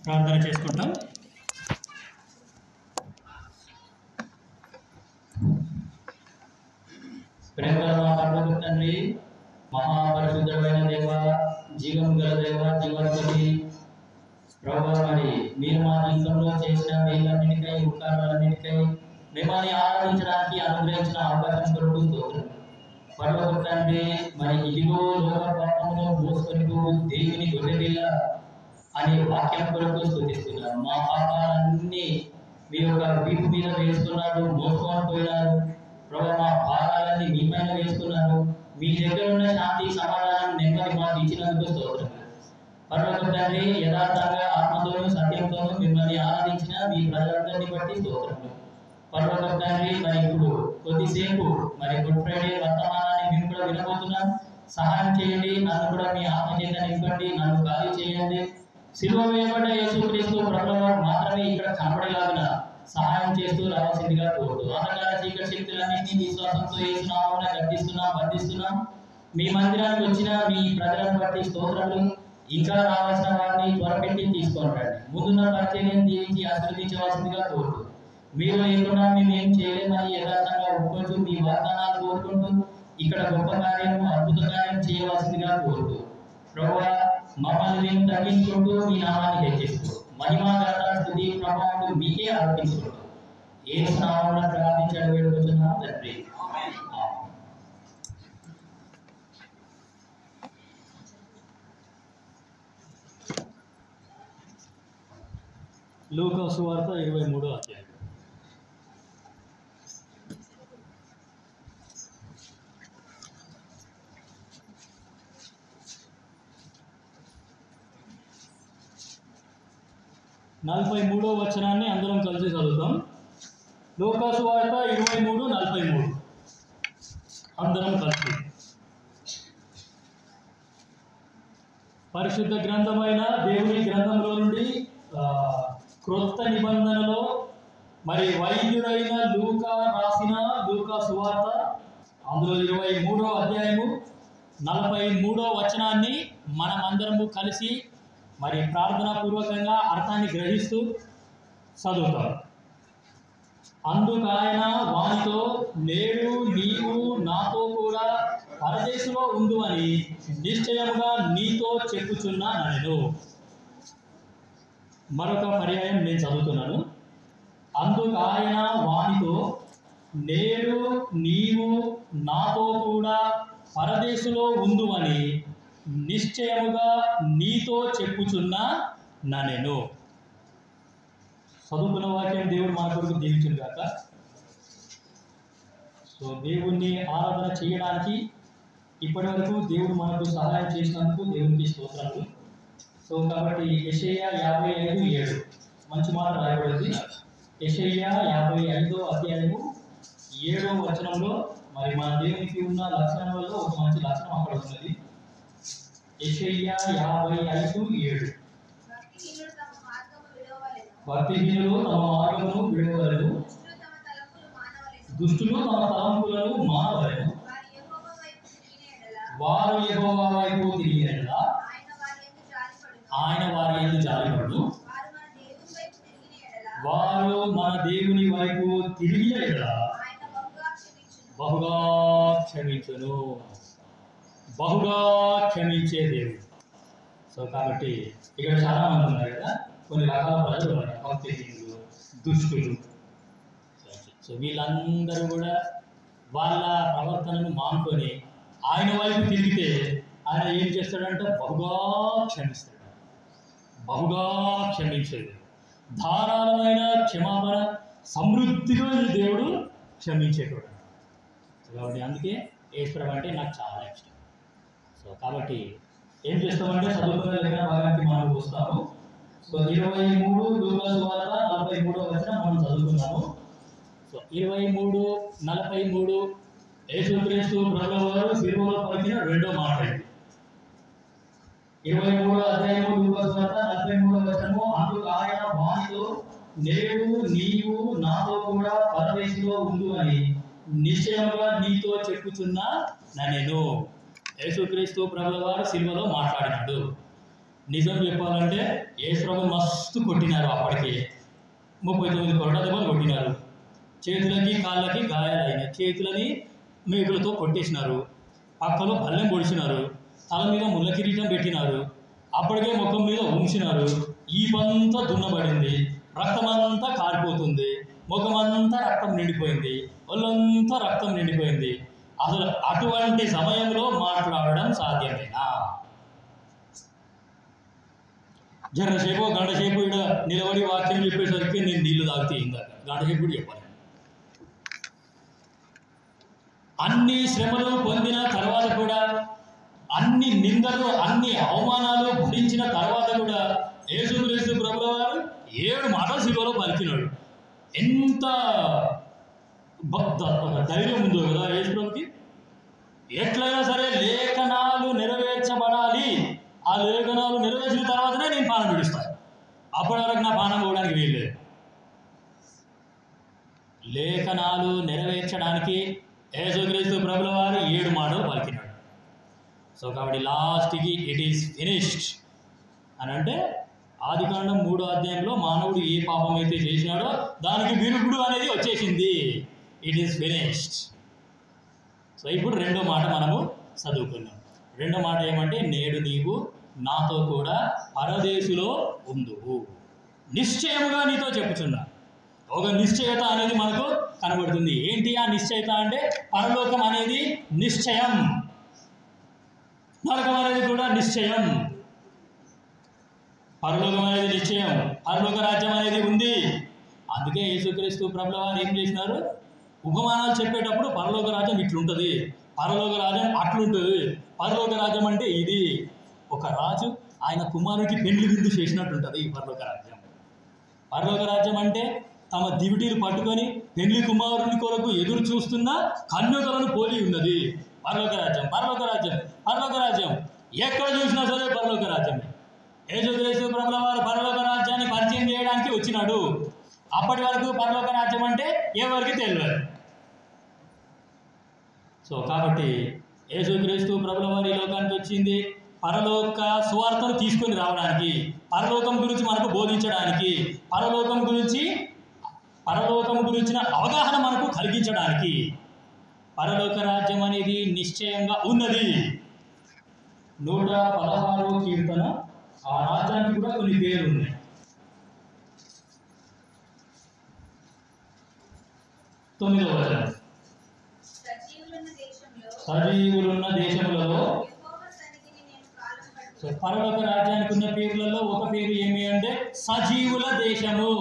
ప్రార్థన చేసుకుంటాం. ప్రేమగల మా పరలోక తండ్రి, మహాపరిశుద్ధమైన దేవ, జీవం గల దేవ, జీవాధిపతి ప్రభువా, మరి మీరు మా జీవితంలో చేసిన మేలన్నిటికై, ఉపకారాలన్నిటికై మిమ్మల్ని ఆరాధించడానికి అనుగ్రహించిన అవకాశం కొరకు స్తోత్రం. పరలోక తండ్రి, మరి ఇదిగో లోక పాపమును మోసుకొని దేవుని గొర్రెపిల్ల అనే వాక్యం కొరకు స్తుతిస్తున్నారు. మా పాపాలన్నీ మీ యొక్క వీపు మీద వేసుకున్నారు, మోసుకొని పోయినారు ప్రభు. మా భారాలన్నీ మీ పైన వేసుకున్నారు. మీ దగ్గర ఉన్న శాంతి, సమాధానం, నెమ్మది మాకు ఇచ్చినందుకు స్తోత్రం. పరలోక తండ్రి, యథార్థంగా ఆత్మతోనూ సత్యంతోనూ మిమ్మల్ని ఆరాధించిన మీ ప్రజలందరినీ బట్టి స్తోత్రములు. పరలోక తండ్రి, మరి ఇప్పుడు కొద్దిసేపు మరి గుడ్ ఫ్రైడే వర్తమానాన్ని మేము కూడా వినబోతున్నాం. సహాయం చేయండి, నన్ను కూడా మీ ఆత్మచేత నింపండి, నన్ను ఖాళీ చేయండి. సిలువ వేయబడ్డ యేసుక్రీస్తు ప్రభువు మాత్రమే ఇక్కడ కనబడేలాగా సహాయం చేస్తూ రావాల్సిందిగా కోరుతూ, అంధకార చీకటి శక్తులన్నింటినీ విశ్వాసంతో యేసునామమున గద్దిస్తున్నాం, బంధిస్తున్నాం. మీ మందిరానికి వచ్చిన మీ ప్రజలను బట్టి స్తోత్రములు. ఇంకా రావాల్సిన వారిని త్వరపెట్టి తీసుకొని రండి. ముందున్న పరిచర్యను దీవించి ఆశీర్వదించవలసిందిగా కోరుతూ, మీరు లేకుండా మేము ఏం చేయలేమని యథార్థంగా ఒప్పుకుంటూ మీ వాగ్దానాలు కోరుకుంటూ ఇక్కడ గొప్ప కార్యము, అద్భుత కార్యం చేయవలసిందిగా కోరుతూ, ప్రభువా మమ్మల్ని మేము తగ్గించుకుంటూ మీ నామాన్ని హెచ్చిస్తూ మహిమ, ఘనత, స్తుతి, ప్రభావం మీకే అర్పించుకుంటూ యేసు నామమున ప్రార్థించడం వేడుకొంచున్నాము తండ్రి. లూకా సువార్త 23వ అధ్యాయం. నలభై 43వ వచనాన్ని అందరం కలిసి చదువుతాం. లూకా సువార్త 23:43 అందరం కలిసి. పరిశుద్ధ గ్రంథమైన దేవుని గ్రంథంలో నుండి క్రొత్త నిబంధనలో మరి వైద్యుడైన లూకా రాసిన లూకా సువార్త అందులో 23వ అధ్యాయము 43వ వచనాన్ని మనమందరము కలిసి మరి ప్రార్థనాపూర్వకంగా అర్థాన్ని గ్రహిస్తూ చదువుతాం. అందుకు ఆయన వానితో, నేడు నీవు నాతో కూడా పరదేశంలో ఉండు అని నిశ్చయముగా నీతో చెప్పుచున్నాను. మరొక పర్యాయం నేను చదువుతున్నాను. అందుకు ఆయన వానితో, నేడు నీవు నాతో కూడా పరదేశంలో ఉండు అని నిశ్చయముగా నీతో చెప్పుచున్నా నేను. చదువుకున్న వాక్యం దేవుడు మన కొరకు దీవించును గాక. సో దేవుణ్ణి ఆరాధన చేయడానికి ఇప్పటి వరకు దేవుడు మనకు సహాయం చేసినందుకు దేవునికి స్తోత్రాలు. సో కాబట్టి యెషయా 55:7 మంచి మాట రాయబడింది. యెషయా 55వ అధ్యాయము 7వ వచనంలో మరి మన దేవునికి ఉన్న లక్షణాలలో ఒక మంచి లక్షణం అక్కడ ఉన్నది. యెషయా 55:7 భక్తిహీనులు తమ మార్గమును విడవలేరు, దుష్టులు తమ తలంపులను మానవలేరు. వారు యెహోవా వైపు తిరిగిన యెడల ఆయన వారి యందు జాలిపడును. వారు మన దేవుని వైపు తిరిగిన యెడల బహుగా క్షమించును. బహుగా క్షమించే దేవుడు. సో కాబట్టి ఇక్కడ చాలా మంది ఉన్నారు కదా, కొన్ని రకాల ప్రజలు ఉన్నారు, భక్తిహీనులు, దుష్టులు. సో వీళ్ళందరూ కూడా వాళ్ళ ప్రవర్తనను మానుకొని ఆయన వైపు తిరిగితే ఆయన ఏం చేస్తాడంటే బహుగా క్షమిస్తాడు. బహుగా క్షమించేది, ధారాళమైన క్షమాపణ సమృద్ధిగా ఈ దేవుడు క్షమించేటోడు. కాబట్టి అందుకే యేసుప్రభు అంటే నాకు చాలా ఇష్టం. సో కాబట్టి ఏం చేస్తామంటే చదువుకునే దగ్గర భాగానికి మనం వస్తాము. సో 23 లూకా సువార్త 43వ వచనం మనం చదువుకున్నాము. సో 23:43 యేసుక్రీస్తు ప్రభువారు సిలువలో పలికిన రెండో మాట ఇది. 23వ అధ్యాయము లూకా సువార్త 43వ వచనము, అందుకు ఆయన వానితో, నేడు నీవు నాతో కూడా పరదేశంలో ఉండు అని నిశ్చయముగా నీతో చెప్పుచున్నా నేను. యేసుక్రీస్తు ప్రభువారు సిలువలో మాట్లాడినాడు. నిజం చెప్పాలంటే యేసుప్రభు మస్తు కొట్టినారు. అప్పటికి 39 కొరడా దెబ్బలు కొట్టినారు. చేతులకి కాళ్ళకి గాయాలైనాయి. చేతులని మేకులతో కొట్టేసినారు. పక్కలో పల్లెం పొడిచినారు. తల మీద ముళ్ళ కిరీటం పెట్టినారు. అప్పటికే ముఖం మీద ఉంచినారు. ఈపంతా దున్నబడింది, రక్తమంతా కారిపోతుంది, ముఖమంతా రక్తం నిండిపోయింది, ఒళ్ళంతా రక్తం నిండిపోయింది. అసలు అటువంటి సమయంలో మాట్లాడడం సాధ్యమేనా? జరసేపు గంటసేపు ఇక్కడ నిలబడి వాక్యం చెప్పేసరికి నేను నీళ్లు తాగితే ఇందాక గంటసేపు కూడా చెప్పాలి. అన్ని శ్రమలు పొందిన తర్వాత కూడా, అన్ని నిందలు అన్ని అవమానాలు భరించిన తర్వాత కూడా యేసుక్రీస్తు ప్రభుల వారు 7 మాటలు శిలువలో పలికినాడు. ఎంత ధైర్యం ఉందో కదా యేసుప్రభుకి. ఎట్లయినా సరే లేఖనాలు నెరవేర్చబడాలి, ఆ లేఖనాలు నెరవేర్చిన తర్వాతనే నేను పానం విడుస్తాను, అప్పటి వరకు నా పానం పోవడానికి వీల్లేదు. లేఖనాలు నెరవేర్చడానికి యేసుక్రీస్తు ప్రభుల వారు 7 మాటలు పలికినాడు. సో కాబట్టి లాస్ట్కి ఇట్ ఈస్ ఫినిష్డ్ అని అంటే ఆదికాండం 3వ అధ్యాయంలో మానవుడు ఏ పాపం అయితే చేసినాడో దానికి విరుగుడు అనేది వచ్చేసింది. It is finished. సో ఇప్పుడు 2వ మాట మనము చదువుకున్నాం. 2వ మాట ఏమంటే, నేడు నీవు నాతో కూడా పరదేశులో ఉందువు, నిశ్చయముగా నీతో చెప్పుచున్నా. ఒక నిశ్చయత అనేది మనకు కనబడుతుంది. ఏంటి ఆ నిశ్చయత అంటే, పరలోకం అనేది నిశ్చయం, నరకం అనేది కూడా నిశ్చయం. పరలోకం అనేది నిశ్చయం, పరలోక రాజ్యం అనేది ఉంది. అందుకే యేసుక్రీస్తు ప్రభుల వారు ఏం చేసినారు, ఉపమానాలు చెప్పేటప్పుడు పరలోక రాజ్యం ఇట్లుంటుంది, పరలోక రాజ్యం అట్లుంటుంది, పరలోక రాజ్యం అంటే ఇది. ఒక రాజు ఆయన కుమారుడికి పెళ్లి విందు చేసినట్టు ఉంటుంది పరలోక రాజ్యం. పరలోక రాజ్యం అంటే తమ దివిటీలు పట్టుకొని పెళ్లి కుమారుని కొరకు ఎదురు చూస్తున్న కన్యకలను పోలి ఉన్నది పరలోక రాజ్యం. పరలోక రాజ్యం, పరలోక రాజ్యం ఎక్కడ చూసినా సరే పరలోక రాజ్యమే. యేసుక్రీస్తు ప్రభుల వారు పరలోక రాజ్యాన్ని పరిచయం చేయడానికి వచ్చినాడు. అప్పటి వరకు పరలోక రాజ్యం అంటే ఎవరికి తెలియదు. సో కాబట్టి యేసుక్రీస్తు ప్రభుల వారి లోకానికి వచ్చింది పరలోక సువార్తను తీసుకొని రావడానికి, పరలోకం గురించి మనకు బోధించడానికి, పరలోకం గురించిన అవగాహన మనకు కలిగించడానికి. పరలోక రాజ్యం అనేది నిశ్చయంగా ఉన్నది. 116వ కీర్తన, ఆ రాజ్యానికి కూడా కొన్ని పేర్లు ఉన్నాయి. 9వ వచనం, సజీవులున్న దేశములలో. సో పరలోక రాజ్యానికి ఉన్న పేర్లలో ఒక పేరు ఏమి అంటే సజీవుల దేశము.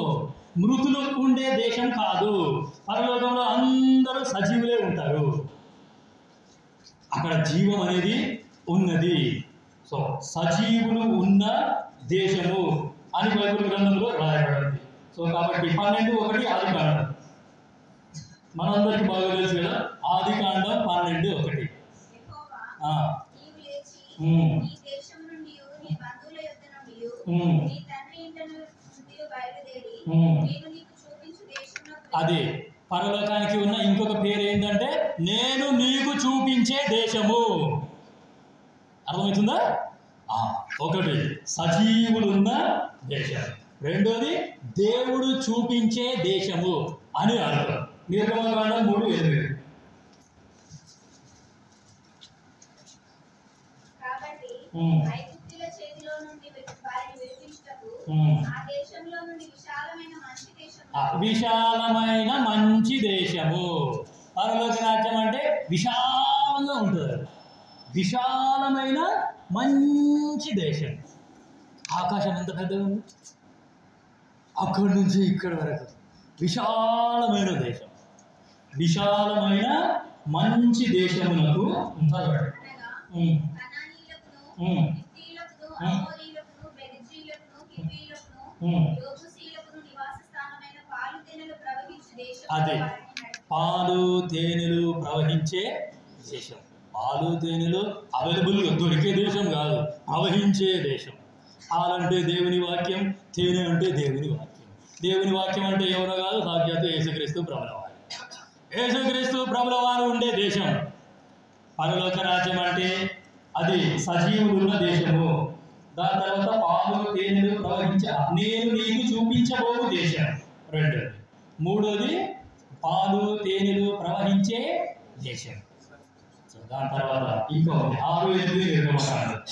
మృతులు ఉండే దేశం కాదు. పరలోకంలో అందరూ సజీవులే ఉంటారు. అక్కడ జీవం అనేది ఉన్నది. సో సజీవులు ఉన్న దేశము అని బైబిల్ గ్రంథంలో రాయబడింది. సో కాబట్టి 12:1 ఆదికాండం మనందరికి బాగా తెలుసు కదా. ఆదికాండం 12:1. అదే పరలోకానికి ఉన్న ఇంకొక పేరు ఏంటంటే నేను నీకు చూపించే దేశము. అర్థమవుతుందా? ఒకటి సజీవులున్న దేశం, రెండోది దేవుడు చూపించే దేశము అని అర్థం. నిర్గమకాండం 3:8. విశాలమైన మంచి దేశము. పరలోక రాజ్యం అంటే విశాలంగా ఉంటుంది. విశాలమైన మంచి దేశం. ఆకాశం ఎంత పెద్దగా ఉంది, అక్కడి నుంచి ఇక్కడి వరకు విశాలమైన దేశం. విశాలమైన మంచి దేశమునకు అదే పాలు తేనెలు ప్రవహించే దేశం. పాలు తేనెలు అవైలబుల్గా దొరికే దేశం కాదు, ప్రవహించే దేశం. పాలంటే దేవుని వాక్యం, తేనె అంటే దేవుని వాక్యం. దేవుని వాక్యం అంటే ఎవరో కాదు, సాక్షాత్తు యేసుక్రీస్తు ప్రభుల వారు. యేసుక్రీస్తు ప్రభుల వారు ఉండే దేశం. పరలోక రాజ్యం అంటే అది సజీవులున్న దేశము. దాని తర్వాత పాలు తేనెలు ప్రవహించే నేను నీకు చూపించబోవు దేశం రెండోది. మూడోది పాలు తేనెలు ప్రవహించే దేశం. సో దాని తర్వాత ఇంకో 6, 8 నిర్గమకాండం.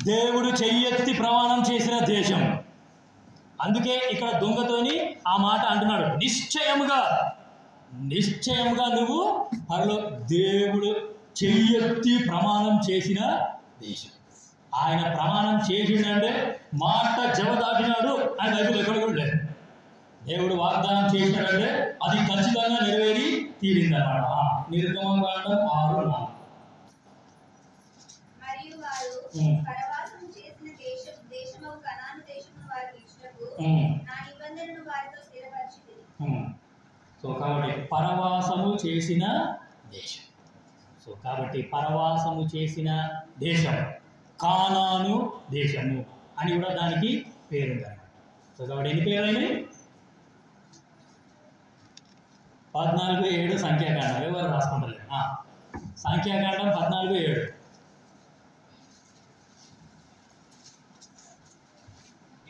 దేవుడు చెయ్యెత్తి ప్రమాణం చేసిన దేశం. అందుకే ఇక్కడ దొంగతోని ఆ మాట అంటున్నాడు, నిశ్చయముగా నిశ్చయముగా నువ్వు పరలో దేవుడు చెయ్యెత్తి ప్రమాణం చేసిన దేశం. ఆయన ప్రమాణం చేసిండంటే మాట జవదాటినాడు ఆయన బైబిల్ ఎక్కడ కూడా లేదు. దేవుడు వాగ్దానం చేసినాడంటే అది ఖచ్చితంగా నెరవేరి తీరిందన్నమాట. నిర్గమకాండం 6:4. సో కాబట్టి పరవాసము చేసిన దేశం. సో కాబట్టి పరవాసము చేసిన దేశం కానాను దేశము అని కూడా దానికి పేరుందన్నమాట. సో కాబట్టి ఎన్ని పేర్లైనవి? 14:7 సంఖ్యాకాండం. ఎవరు రాసుకుంటలేదు? సంఖ్యాకాండం 14:7.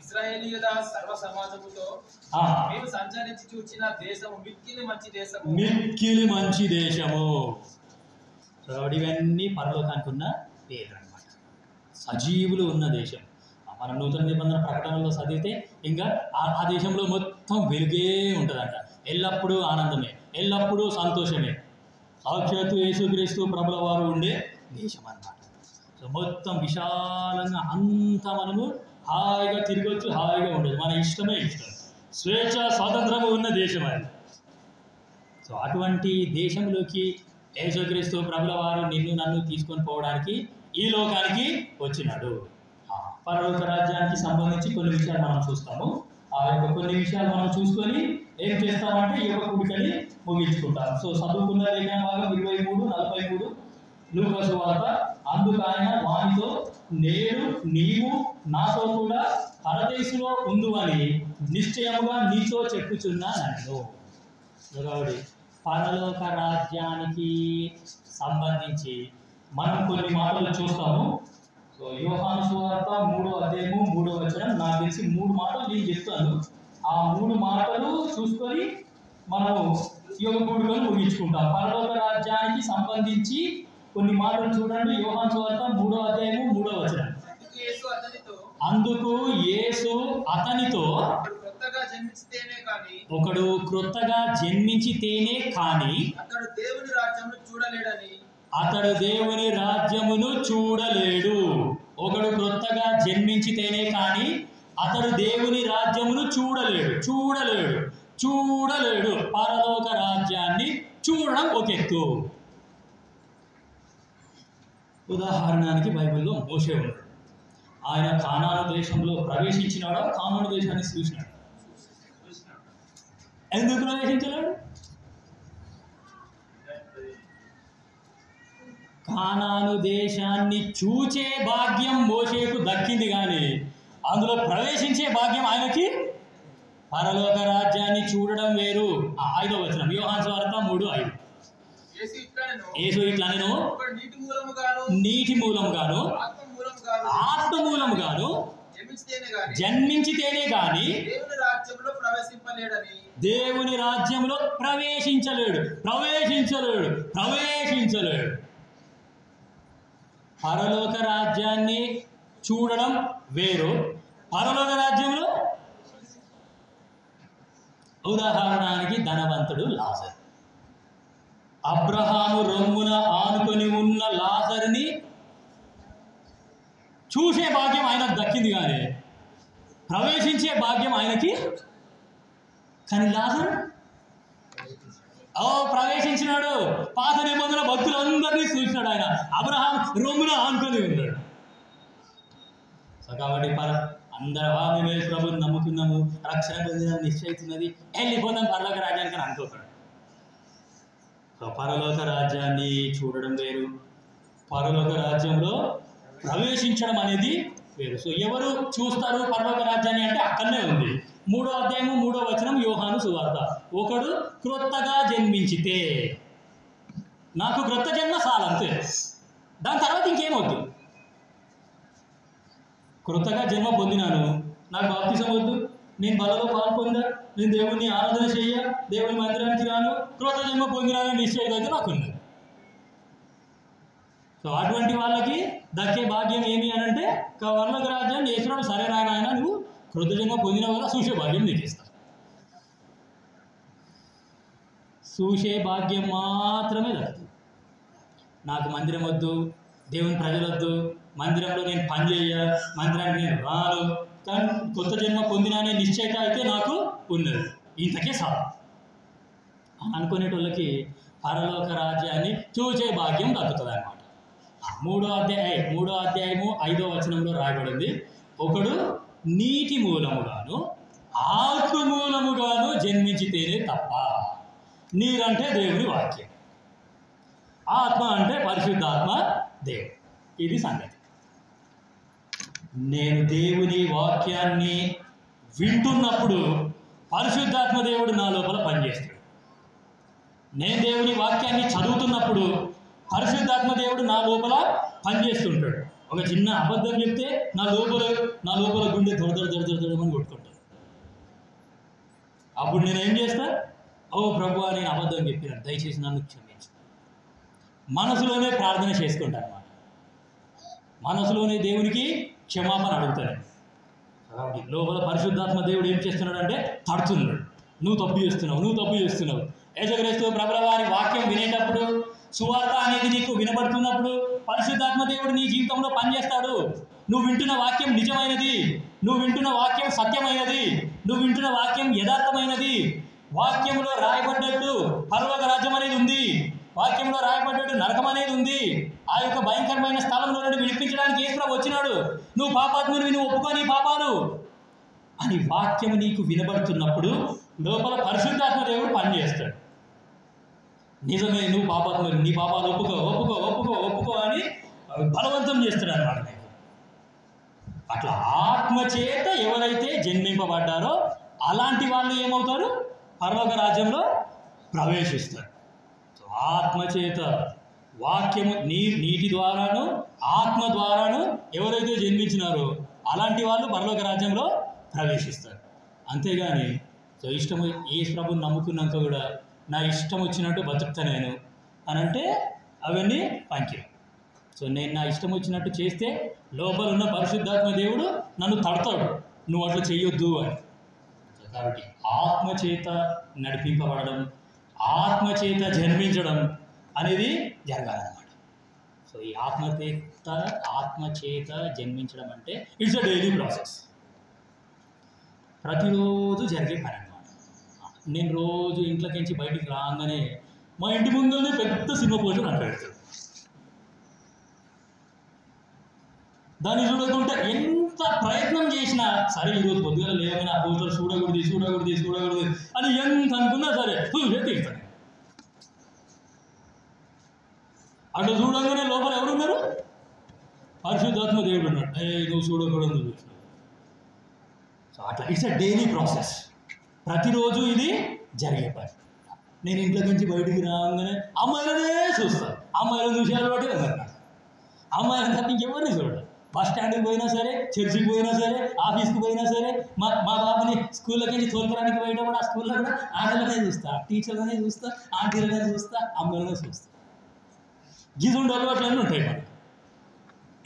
ఇశ్రాయేలీయుల సర్వ సమాజముతో మేము సంచరించి చూచిన దేశము మిక్కిలి మంచి దేశము. మిక్కిలి మంచి దేశము. ఇవన్నీ పరలోకానికి ఉన్న పేర్లు అన్నమాట. సజీవులు ఉన్న దేశం. మన నూతన నిబంధన ప్రకటనలో చదివితే ఇంకా ఆ దేశంలో మొత్తం వెలుగే ఉంటుందంట. ఎల్లప్పుడూ ఆనందమే, ఎల్లప్పుడూ సంతోషమే. సాక్షాత్తు యేసుక్రీస్తు ప్రభుల వారు ఉండే దేశం అన్నమాట. సో మొత్తం విశాలంగా అంతా మనము హాయిగా తిరగొచ్చు, హాయిగా ఉండదు. మన ఇష్టమే ఇష్టం, స్వేచ్ఛ స్వాతంత్రము ఉన్న దేశం అది. సో అటువంటి దేశంలోకి యేసుక్రీస్తు ప్రభుల వారు నిన్ను నన్ను తీసుకొని పోవడానికి ఈ లోకానికి వచ్చినాడు. పరలోక రాజ్యానికి సంబంధించి కొన్ని విషయాలు మనం చూస్తాము. ఆ యొక్క కొన్ని విషయాలు మనం చూసుకొని ఏం చేస్తామంటే ఈ యొక్క కూడికని ముగించుకుంటాం. సో చదువుకున్న లేఖన భాగం 23:43 లూకా సువార్త. అందుకు ఆయన వానితో, నేను నీవు నాతో కూడా పరదేశంలో ఉందువని నిశ్చయముగా నీతో చెప్పుచున్నాను. కాబట్టి పరలోక రాజ్యానికి సంబంధించి మనం కొన్ని మాటలు చూస్తాము. సో యోహాను సువార్త 3:3 నాకు తెలిసి 3 మాటలు నేను చెప్తాను. ఆ 3 మాటలు చూసుకొని మనము యోగ కూడుకొని ముగించుకుంటాం. పరలోక రాజ్యానికి సంబంధించి కొన్ని మాటలు చూడండి. యోహాను సువార్త 3:3. అందుకు యేసు అతనితో, ఒకడు క్రొత్తగా జన్మించితేనే కానీ అతడు దేవుని రాజ్యమును చూడలేడు. ఒకడు క్రొత్తగా జన్మించితేనే కానీ అతడు దేవుని రాజ్యమును చూడలేడు. పరలోక రాజ్యాన్ని చూడడం ఒక ఎత్తు. ఉదాహరణకి బైబిల్లో మోషే ఉన్నాడు. ఆయన కానాను దేశంలో ప్రవేశించినాడో కానాను దేశాన్ని చూసినాడు. ఎందుకు ప్రవేశించలేడు? కానాను దేశాన్ని చూచే భాగ్యం మోషేకు దక్కింది, కానీ అందులో ప్రవేశించే భాగ్యం ఆయనకి. పరలోక రాజ్యాన్ని చూడడం వేరు. 5వ వచనం యోహాను సువార్త 3:5. యేసు ఇట్లనెను, నీటి మూలముగాను ఆత్మ మూలముగాను జన్మించితేనే గాని దేవుని రాజ్యంలో ప్రవేశించలేడు. పరలోక రాజ్యాన్ని చూడడం వేరు, పరలోక రాజ్యంలో. ఉదాహరణకి ధనవంతుడు లాజరు. అబ్రహాము రొమ్మున ఆనుకొని ఉన్న లాజరుని చూసే భాగ్యం ఆయనకు దక్కింది, కానీ ప్రవేశించే భాగ్యం ఆయనకి. కానీ లాజరు ప్రవేశించినాడు. పాత నిబంధన భక్తులందరినీ చూసినాడు. ఆయన అబ్రహాం రొమ్మున ఆనుకొని ఉన్నాడు. సో కాబట్టి అందరూ మేము ప్రభుని నమ్ముకున్నాము, రక్షణ పొందిన నిశ్చయితున్నది, వెళ్ళిపోతాం పరలోక రాజ్యానికి అని అనుకోతాడు. సో పరలోక రాజ్యాన్ని చూడడం వేరు, పరలోక రాజ్యంలో ప్రవేశించడం అనేది వేరు. సో ఎవరు చూస్తారు పరలోక రాజ్యాన్ని అంటే అక్కడనే ఉంది. 3వ అధ్యాయము 3వ వచనం యోహాను సువార్త. ఒకడు క్రొత్తగా జన్మించితే, నాకు క్రొత్త జన్మ చాలంతే, దాని తర్వాత ఇంకేమవుతుంది. క్రొత్తగా జన్మ పొందినాను, నాకు బాప్తిసం వద్దు, నేను బలలో పాల్పొందా, నేను దేవుణ్ణి ఆరాధన చెయ్య, దేవుని మందిరానికి రాను, క్రొత్త జన్మ పొందినానని నిశ్చయం అయితే నాకున్నది. సో అటువంటి వాళ్ళకి దక్కే భాగ్యం ఏమి అని అంటే, పరలోక రాజ్యాన్ని యేసుప్రభు సరే నాయన నువ్వు క్రొత్త జన్మ పొందిన వల్ల చూసే భాగ్యం నీకు ఇస్తాను. చూసే భాగ్యం మాత్రమే దక్కుతుంది. నాకు మందిరం వద్దు, దేవుని ప్రజలొద్దు, మందిరంలో నేను పని చేయ, మందిరానికి నేను రాను, కానీ కొత్త జన్మ పొందినానే నిశ్చయిత అయితే నాకు ఉన్నది, ఇంతకే సార్ అనుకునేటోళ్ళకి పరలోక రాజ్యాన్ని చూసే భాగ్యం దక్కుతుంది అన్నమాట. 3వ అధ్యాయము 5వ వచనంలో రాయబడింది, ఒకడు నీటి మూలముగాను ఆత్మ మూలముగాను జన్మించితేనే తప్ప. నీరంటే దేవుని వాక్యం, ఆత్మ అంటే పరిశుద్ధాత్మ దేవుడు. ఇది సంగతి. నేను దేవుని వాక్యాన్ని వింటున్నప్పుడు పరిశుద్ధాత్మ దేవుడు నా లోపల పనిచేస్తాడు. నేను దేవుని వాక్యాన్ని చదువుతున్నప్పుడు పరిశుద్ధాత్మ దేవుడు నా లోపల పనిచేస్తుంటాడు. ఒక చిన్న అబద్ధం చెప్తే నా లోపల గుండె దొడదొడమని కొట్టుకుంటాడు. అప్పుడు నేనేం చేస్తా, ఓ ప్రభువా నేను అబద్ధం చెప్పాను, దయచేసి నన్ను క్షమించు. మనసులోనే ప్రార్థన చేసుకుంటాను అన్నమాట. మనసులోనే దేవునికి క్షమాపణ అడుగుతాను. కాబట్టి లోపల పరిశుద్ధాత్మ దేవుడు ఏం చేస్తున్నాడు అంటే తడుతున్నాడు, నువ్వు తప్పు చేస్తున్నావు. యేసుక్రీస్తు ప్రభుల వారి వాక్యం వినేటప్పుడు, సువార్త అనేది నీకు వినబడుతున్నప్పుడు పరిశుద్ధాత్మ దేవుడు నీ జీవితంలో పనిచేస్తాడు. నువ్వు వింటున్న వాక్యం నిజమైనది, నువ్వు వింటున్న వాక్యం సత్యమైనది, నువ్వు వింటున్న వాక్యం యథార్థమైనది. వాక్యంలో రాయబడ్డట్టు పరలోక రాజ్యం అనేది ఉంది, వాక్యంలో రాయబడ్డట్టు నరకం అనేది ఉంది. ఆ యొక్క భయంకరమైన స్థలంలో నుండి విడిపించడానికి యేసుప్రభు వచ్చినాడు. నువ్వు పాపాత్మునివి, నువ్వు ఒప్పుకో నీ పాపాలు అని వాక్యం నీకు వినబడుతున్నప్పుడు లోపల పరిశుద్ధాత్మ దేవుడు పనిచేస్తాడు. నిజమే, నువ్వు పాపాత్ముని, నీ పాపాలు ఒప్పుకో అని బలవంతం చేస్తాడు అన్నమాట. అట్లా ఆత్మచేత ఎవరైతే జన్మింపబడ్డారో అలాంటి వాళ్ళు ఏమవుతారు, పరలోక రాజ్యంలో ప్రవేశిస్తారు. ఆత్మచేత వాక్యము నీటి ద్వారాను ఆత్మ ద్వారాను ఎవరైతే జన్మించినారో అలాంటి వాళ్ళు పరలోక రాజ్యంలో ప్రవేశిస్తారు. అంతేగాని సో ఇష్టము యేసు ప్రభువుని నమ్ముకున్నాక కూడా నా ఇష్టం వచ్చినట్టు బతుకుతా నేను అని అంటే అవన్నీ పనికి. సో నేను నా ఇష్టం వచ్చినట్టు చేస్తే లోపల ఉన్న పరిశుద్ధాత్మ దేవుడు నన్ను తడతాడు, నువ్వు అట్లా చెయ్యొద్దు అని. కాబట్టి ఆత్మచేత నడిపింపబడడం, ఆత్మచేత జన్మించడం అనేది జరగాలన్నమాట. సో ఈ ఆత్మచేత జన్మించడం అంటే ఇట్స్ అ డైలీ ప్రాసెస్, ప్రతిరోజు జరిగే పని అన్నమాట. నేను రోజు ఇంట్లోకించి బయటికి రాగానే మా ఇంటి ముందునే పెద్ద సినిమా పోస్టర్ నాకు పెడతాడు. దాన్ని చూడకుండా ఎంత ప్రయత్నం చేసినా సరే, ఈరోజు పొద్దుగా లేవని ఆ పోస్టర్ చూడకూడదు అని ఎంత అనుకున్నా సరే తీస్తాను. అట్లా చూడంగానే లోపల ఎవరున్నారు, పరిశుద్ధాత్మ దేవుడు ఉన్నాడు. నువ్వు చూడకూడదు చూసినావు. సో అట్లా ఇట్స్ అ డైలీ ప్రాసెస్, ప్రతిరోజు ఇది జరిగే పని. నేను ఇంట్లో నుంచి బయటికి రాగానే అమ్మాయిలనే చూస్తాను, అమ్మాయిలను చూసేయాలి బట్టి అమ్మాయిలను తప్ప ఇంకెవరిని చూడడం. బస్ స్టాండ్కి పోయినా సరే, చర్చికి పోయినా సరే, ఆఫీస్కి పోయినా సరే, మా బాబుని స్కూల్లోకి తోలుకోవడానికి పోయేటప్పుడు ఆ స్కూల్లో కూడా ఆటలనే చూస్తా, టీచర్లనే చూస్తా, ఆంటీలనే చూస్తా, అమ్మాయిలనే చూస్తా. గిజుండు అలవాట్లన్నీ ఉంటాయి మనకి.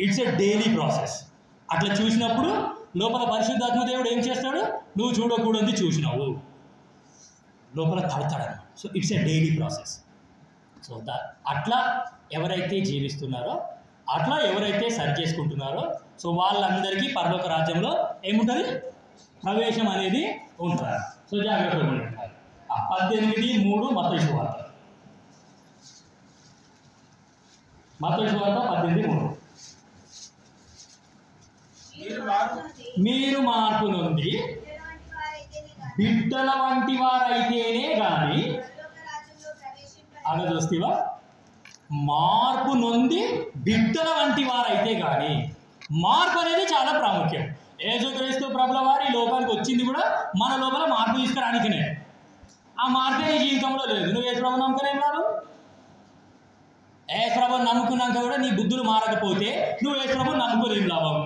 It's a daily process. అట్లా చూసినప్పుడు లోపల పరిశుద్ధాత్మ దేవుడు ఏం చేస్తాడు, నువ్వు చూడకూడదు చూసినావు, లోపల తడతాడన్నమాట. So it's a daily process. So అట్లా ఎవరైతే జీవిస్తున్నారో, అట్లా ఎవరైతే సరి చేసుకుంటున్నారో, సో వాళ్ళందరికీ పరలోక రాజ్యంలో ఏముంటుంది, ప్రవేశం అనేది ఉంటుంది. సో జాగ్రత్తగా ఉండాలి. 18:3 మత్తయి సువార్త 18:3 మీరు మార్పు నుండి బిడ్డల వంటి వారైతేనే కానీ, అలా చూస్తేవా, మార్పు నొంది బిడ్డల వంటి వారైతే కానీ. మార్పు అనేది చాలా ప్రాముఖ్యం. యేసుక్రీస్తు ప్రభుల వారు ఈ లోకానికి వచ్చింది కూడా మన లోపల మార్పు తీసుకురానికనే. ఆ మార్పే నీ జీవితంలో లేదు. నువ్వు యేసు ప్రభుని నమ్ముకునేం రాదు. యేసు ప్రభుని నమ్ముకున్నాక కూడా నీ బుద్ధులు మారకపోతే నువ్వు యేసు ప్రభుని నమ్ముకోలేం లాభం.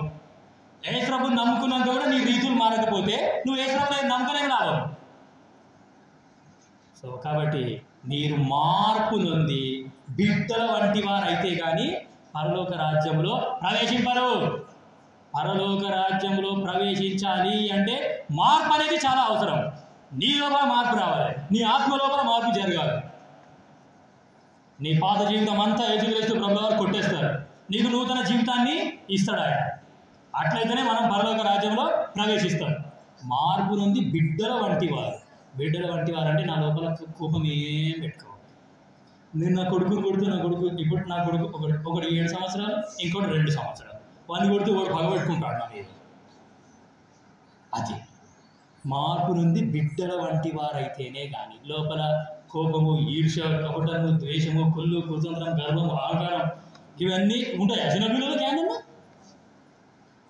యేసు ప్రభుని నమ్ముకున్నాక కూడా నీ రీతులు మారకపోతే నువ్వు యేసు ప్రభుని నమ్ముకునేం లాభం. సో కాబట్టి మీరు మార్పు నొంది బిడ్డల వంటి వారు అయితే కానీ పరలోక రాజ్యంలో ప్రవేశింపరు. పరలోక రాజ్యంలో ప్రవేశించాలి అంటే మార్పు అనేది చాలా అవసరం. నీ లోపల మార్పు రావాలి, నీ ఆత్మ లోపల మార్పు జరగాలి. నీ పాత జీవితం అంతా యేసుక్రీస్తు ప్రభువు వారు కొట్టేస్తారు, నీకు నూతన జీవితాన్ని ఇస్తాడు ఆయన. అట్లయితేనే మనం పరలోక రాజ్యంలో ప్రవేశిస్తాం. మార్పు నుండి బిడ్డల వంటి వారు. బిడ్డల వంటి వారు అంటే నా లోపల కోపం ఏం పెట్టుకోవాలి. నేను నా కొడుకుని కొడుతూ నా కొడుకు ఇప్పుడు నా కొడుకు ఒకటి 7 సంవత్సరాలు, ఇంకోటి 2 సంవత్సరాలు, వాడిని కొడుతూ ఒకటి పగబెట్టుకుంటాడు నా మీద. అది మార్పు నుండి బిడ్డల వంటి వారైతేనే కానీ లోపల కోపము, ఈర్ష్య, కపటము, ద్వేషము, కుళ్ళు, కుతంత్రం, గర్వము, అహంకారం ఇవన్నీ ఉంటాయి. చిన్నపిల్లలకి ఏంటన్నా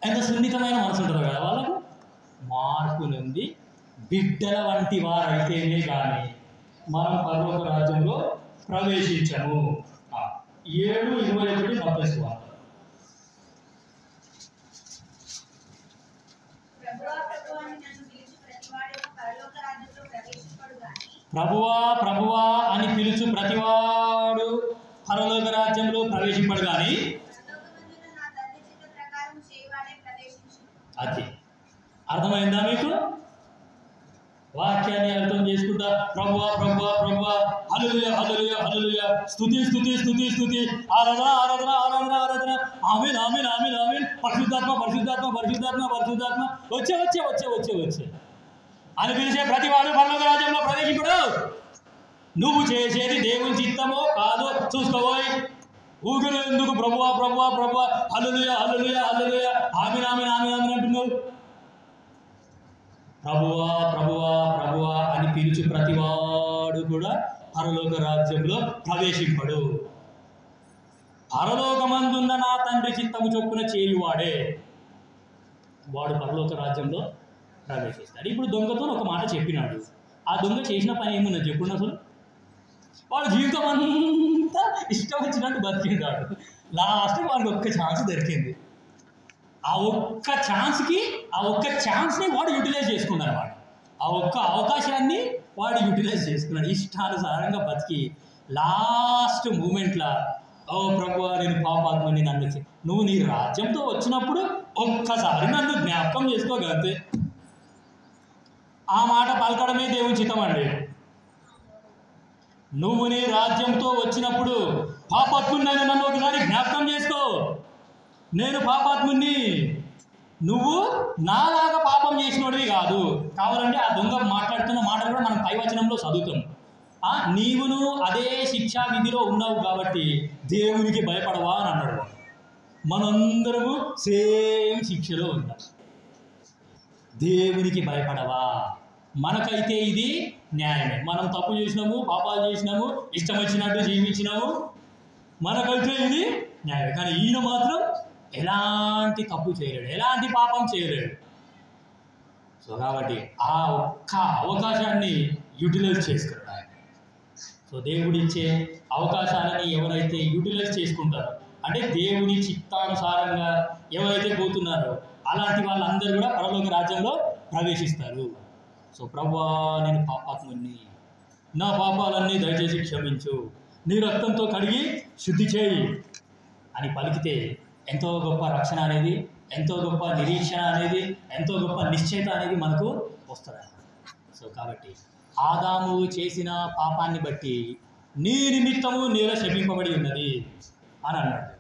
ఎంత సున్నితమైన మనసు ఉంటారు కదా వాళ్ళకు. మార్పు నుండి బిడ్డల వంటి వారైతేనే కానీ మనం పరలోక రాజ్యంలో ప్రవేశించము. 7:21 మత్తయి వార్త. ప్రభువా ప్రభువా అని పిలుచు ప్రతివాడు పరలోక రాజ్యంలో ప్రవేశింపడు కానీ. అది అర్థమైందా మీకు? వాక్యాన్ని అర్థం చేసుకుంటా ప్రభువా ప్రభువా ప్రభువా, హల్లెలూయా హల్లెలూయా హల్లెలూయా, స్తుతి స్తుతి స్తుతి స్తుతి, ఆరాధన ఆరాధన ఆరాధన ఆరాధన, ఆమేన్ ఆమేన్ ఆమేన్ ఆమేన్, పరిశుద్ధాత్మ పరిశుద్ధాత్మ పరిశుద్ధాత్మ పరిశుద్ధాత్మ, వచ్చే వచ్చే వచ్చే వచ్చే వచ్చే అని పిలిచే ప్రతివాడు పరలోక రాజ్యంలో ప్రవేశింపడు. నువ్వు చేసేది దేవుని చిత్తమో కాదో చూసుకోబోయ్. ఊగిన ఎందుకు ప్రభువా ప్రభువా ప్రభువా, హల్లెలూయా హల్లెలూయా హల్లెలూయా, ఆమేన్ ఆమేన్ ఆమేన్ ఆమేన్ అంటున్నావు. ప్రభువా ప్రభువా ప్రభువా అని పిలుచు ప్రతివాడు కూడా పరలోక రాజ్యంలో ప్రవేశింపడు. పరలోకమందున్న నా తండ్రి చిత్తము చొప్పున చేయువాడే వాడు పరలోక రాజ్యంలో ప్రవేశిస్తాడు. ఇప్పుడు దొంగతో ఒక మాట చెప్పినాడు. ఆ దొంగ చేసిన పని ఏమున్నది చెప్పుండి అసలు? వాడు జీవితం అంతా ఇష్టం వచ్చినట్టు బతికినాడు. లాస్ట్ వాడికి ఒక్క ఛాన్స్ దొరికింది. ఆ ఒక్క ఛాన్స్ని వాడు యూటిలైజ్ చేసుకున్నాడు. ఆ ఒక్క అవకాశాన్ని వాడు యూటిలైజ్ చేసుకున్నాడు. ఇష్టానుసారంగా బతికి లాస్ట్ మూమెంట్లో, ఓ ప్రభువా నేను పాపాత్మని, నన్ను నువ్వు నీ రాజ్యంతో వచ్చినప్పుడు ఒక్కసారి నన్ను జ్ఞాపకం చేసుకోగలిగితే. ఆ మాట పలకడమే దేవుని చిత్తం అండి. నువ్వు నీ రాజ్యంతో వచ్చినప్పుడు పాపాత్ముని నన్ను ఒకసారి జ్ఞాపకం చేసుకో. నేను పాపాత్ముని, నువ్వు నాలాగా పాపం చేసినోడివి కాదు. కావాలంటే ఆ దొంగ మాట్లాడుతున్న మాటలు కూడా మనం పైవచనంలో చదువుతాం. నీవును అదే శిక్షా విధిలో ఉన్నావు కాబట్టి దేవునికి భయపడవా అని అన్నాడు. మనందరము సేమ్ శిక్షలో ఉన్నాం. దేవునికి భయపడవా? మనకైతే ఇది న్యాయమే. మనం తప్పు చేసినాము, పాపాలు చేసినాము, ఇష్టం వచ్చినట్టు జీవించినాము, మనకైతే ఇది న్యాయమే. కానీ ఈయన మాత్రం ఎలాంటి తప్పు చేయలేడు, ఎలాంటి పాపం చేయలేడు. సో కాబట్టి ఆ ఒక్క అవకాశాన్ని యూటిలైజ్ చేసుకున్నాడు ఆయన. సో దేవుడిచ్చే అవకాశాలని ఎవరైతే యూటిలైజ్ చేసుకుంటారో, అంటే దేవుని చిత్తానుసారంగా ఎవరైతే పోతున్నారో అలాంటి వాళ్ళందరూ కూడా పరలోక రాజ్యంలో ప్రవేశిస్తారు. సో ప్రభువా నేను పాపాత్ముని, నా పాపాలన్నీ దయచేసి క్షమించు, నీ రక్తంతో కడిగి శుద్ధి చేయి అని పలికితే ఎంతో గొప్ప రక్షణ అనేది, ఎంతో గొప్ప నిరీక్షణ అనేది, ఎంతో గొప్ప నిశ్చయత అనేది మనకు వస్తుంది. సో కాబట్టి ఆదాము చేసిన పాపాన్ని బట్టి నీ నిమిత్తము నేల శపింపబడి ఉన్నది అని అన్నాడు.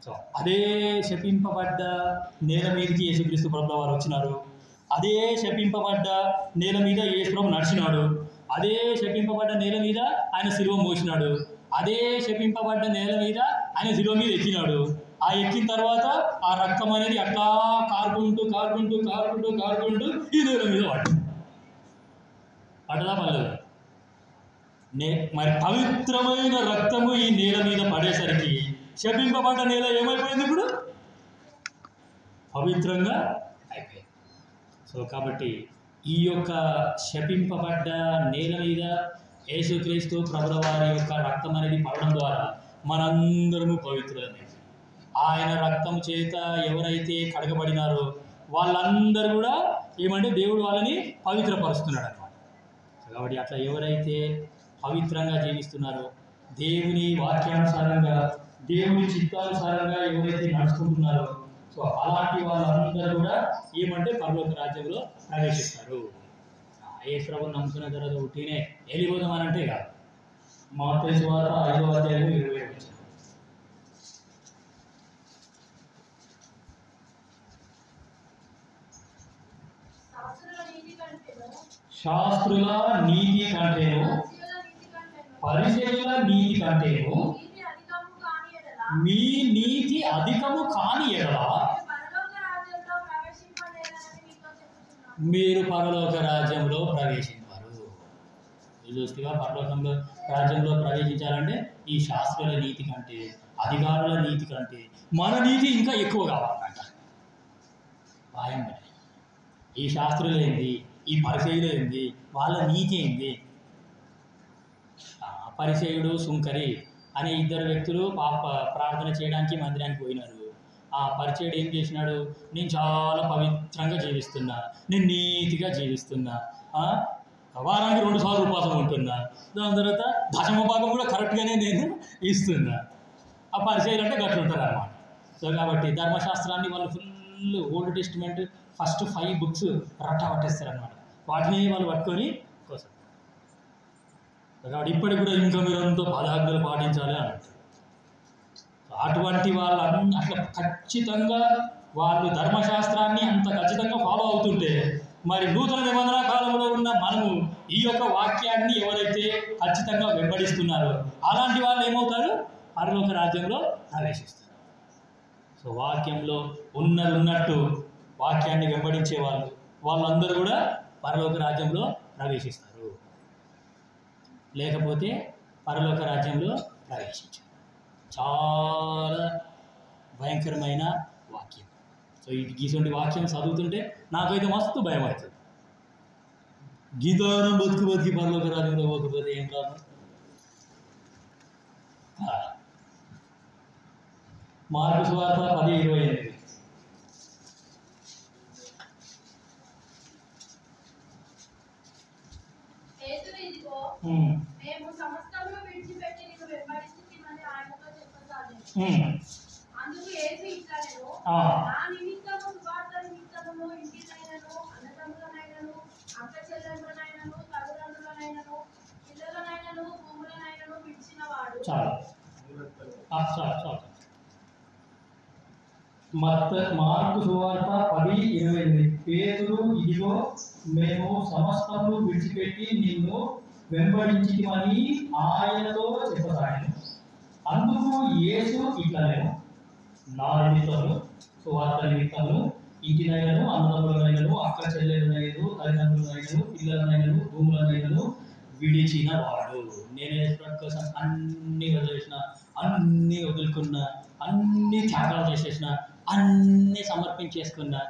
సో అదే శపింపబడ్డ నేల మీదకి యేసుక్రీస్తు ప్రభువు వారు వచ్చినారు. అదే శపింపబడ్డ నేల మీద యేసు ప్రభు నడిచినాడు. అదే శపింపబడ్డ నేల మీద ఆయన శిలువ మోసినాడు. అదే శపింపబడ్డ నేల మీద ఆయన శిలువ మీద ఎక్కినాడు. ఆ ఎక్కిన తర్వాత ఆ రక్తం అనేది అట్లా కారుకుంటూ కారుకుంటూ కారుకుంటూ కారుకుంటూ ఈ నేల మీద పడ్డదా పడలేదు? మరి పవిత్రమైన రక్తము ఈ నేల మీద పడేసరికి శపింపబడ్డ నేల ఏమైపోయింది? ఇప్పుడు పవిత్రంగా అయిపోయారు. సో కాబట్టి ఈ యొక్క శపింపబడ్డ నేల మీద యేసుక్రీస్తు ప్రభుల వారి యొక్క రక్తం అనేది పడడం ద్వారా మనందరము పవిత్రులమే. ఆయన రక్తం చేత ఎవరైతే కడగబడినారో వాళ్ళందరూ కూడా ఏమంటే దేవుడు వాళ్ళని పవిత్రపరుస్తున్నాడు అన్నమాట. కాబట్టి అట్లా ఎవరైతే పవిత్రంగా జీవిస్తున్నారో, దేవుని వాక్యానుసారంగా, దేవుని చిత్తానుసారంగా ఎవరైతే నడుచుకుంటున్నారో, సో అలాంటి వాళ్ళందరూ కూడా ఏమంటే పరలోక రాజ్యంలో ప్రవేశిస్తారు. యేసు ప్రభువుని నమ్ముకున్న తర్వాత ఉట్టినే వెళ్ళిపోదాం అని అంటే కాదు. మత్తయి సువార్త 5వ అధ్యాయం 20వ వచనం. శాస్త్రుల నీతి కంటేను పరిసయ్యుల నీతి కంటేను మీ నీతి అధికము కాని ఎడల మీరు పరలోక రాజ్యంలో ప్రవేశింపారు. చూస్తుగా పరలోకంలో రాజ్యంలో ప్రవేశించాలంటే ఈ శాస్త్రుల నీతి కంటే, అధికారుల నీతి కంటే మన నీతి ఇంకా ఎక్కువ కావాలన్నమాట. భయం. ఈ శాస్త్రులు ఏంది, ఈ పరిసయ్యులు ఏంది, వాళ్ళ నీతి ఏంది. పరిసయ్యుడు సుంకరి అనే ఇద్దరు వ్యక్తులు ప్రార్థన చేయడానికి మందిరానికి పోయినారు. ఆ పరిచయుడు ఏం చేసినాడు, నేను చాలా పవిత్రంగా జీవిస్తున్నా, నేను నీతిగా జీవిస్తున్నా, వారానికి 2 సార్లు ఉపవాసం ఉంటున్నా, దాని తర్వాత దశమ భాగం కూడా కరెక్ట్గానే నేను ఇస్తున్నా. ఆ పరిచయులు అంటే గట్ల ఉంటారు అన్నమాట. సో కాబట్టి ధర్మశాస్త్రాన్ని వాళ్ళు full old testament first 5 books పట్టేస్తారు అన్నమాట. వాటిని వాళ్ళు పట్టుకొని కోసం కాబట్టి ఇప్పటికి కూడా ఇంకా మీరంతా 10 ఆజ్ఞలు పాటించాలి అని అంటారు. అటువంటి వాళ్ళు అట్లా ఖచ్చితంగా వాళ్ళు ధర్మశాస్త్రాన్ని అంత ఖచ్చితంగా ఫాలో అవుతుంటే, మరి నూతన నిబంధన కాలంలో ఉన్న మనము ఈ యొక్క వాక్యాన్ని ఎవరైతే ఖచ్చితంగా వెంబడిస్తున్నారో అలాంటి వాళ్ళు ఏమవుతారు, పరలోక రాజ్యంలో ప్రవేశిస్తారు. సో వాక్యంలో ఉన్నట్టు వాక్యాన్ని వెంబడించే వాళ్ళందరూ కూడా పరలోక రాజ్యంలో ప్రవేశిస్తారు, లేకపోతే పరలోక రాజ్యంలో ప్రవేశించారు. చాలా భయంకరమైన వాక్యం. సో ఇటువంటి వాక్యం చదువుతుంటే నాకైతే మస్తు భయం అవుతుంది. గీతానం బతికి పరలోక రాజ్యంలో పోకపోతే ఏం కాదు. మార్కు సువార్త 10:28. అందుకు యేసు ఇట్లనెను, నా నిమిత్తము సువార్త నిమిత్తమును ఇంటినైనను అన్నదమ్ములనైనను అక్కచెల్లెళ్ళనైనను తల్లిదండ్రులనైనను పిల్లలనైనను భూములనైనను విడిచినవాడు. మార్కు సువార్త 10:28. పేతురు, ఇదిగో మేము సమస్తము విడిచిపెట్టి నిన్ను వెంబడించితిమని ఆయనతో చెప్పసాగాను. అందుకు యేసు ఇట్లనెను, నా నిమిత్తము సువార్త నిమిత్తము ఇంటినైనను అన్నదమ్ములనైనను అక్క చెల్లెలనైనను తల్లిదండ్రులనైనను పిల్లలనైనను భూములనైనను విడిచిన వాడు. నేను యేసు కోసం అన్నీ వదిలేసిన, అన్నీ వదులుకున్నా, అన్నీ త్యాగాలు చేసేసిన, అన్నీ సమర్పించేసుకున్నా.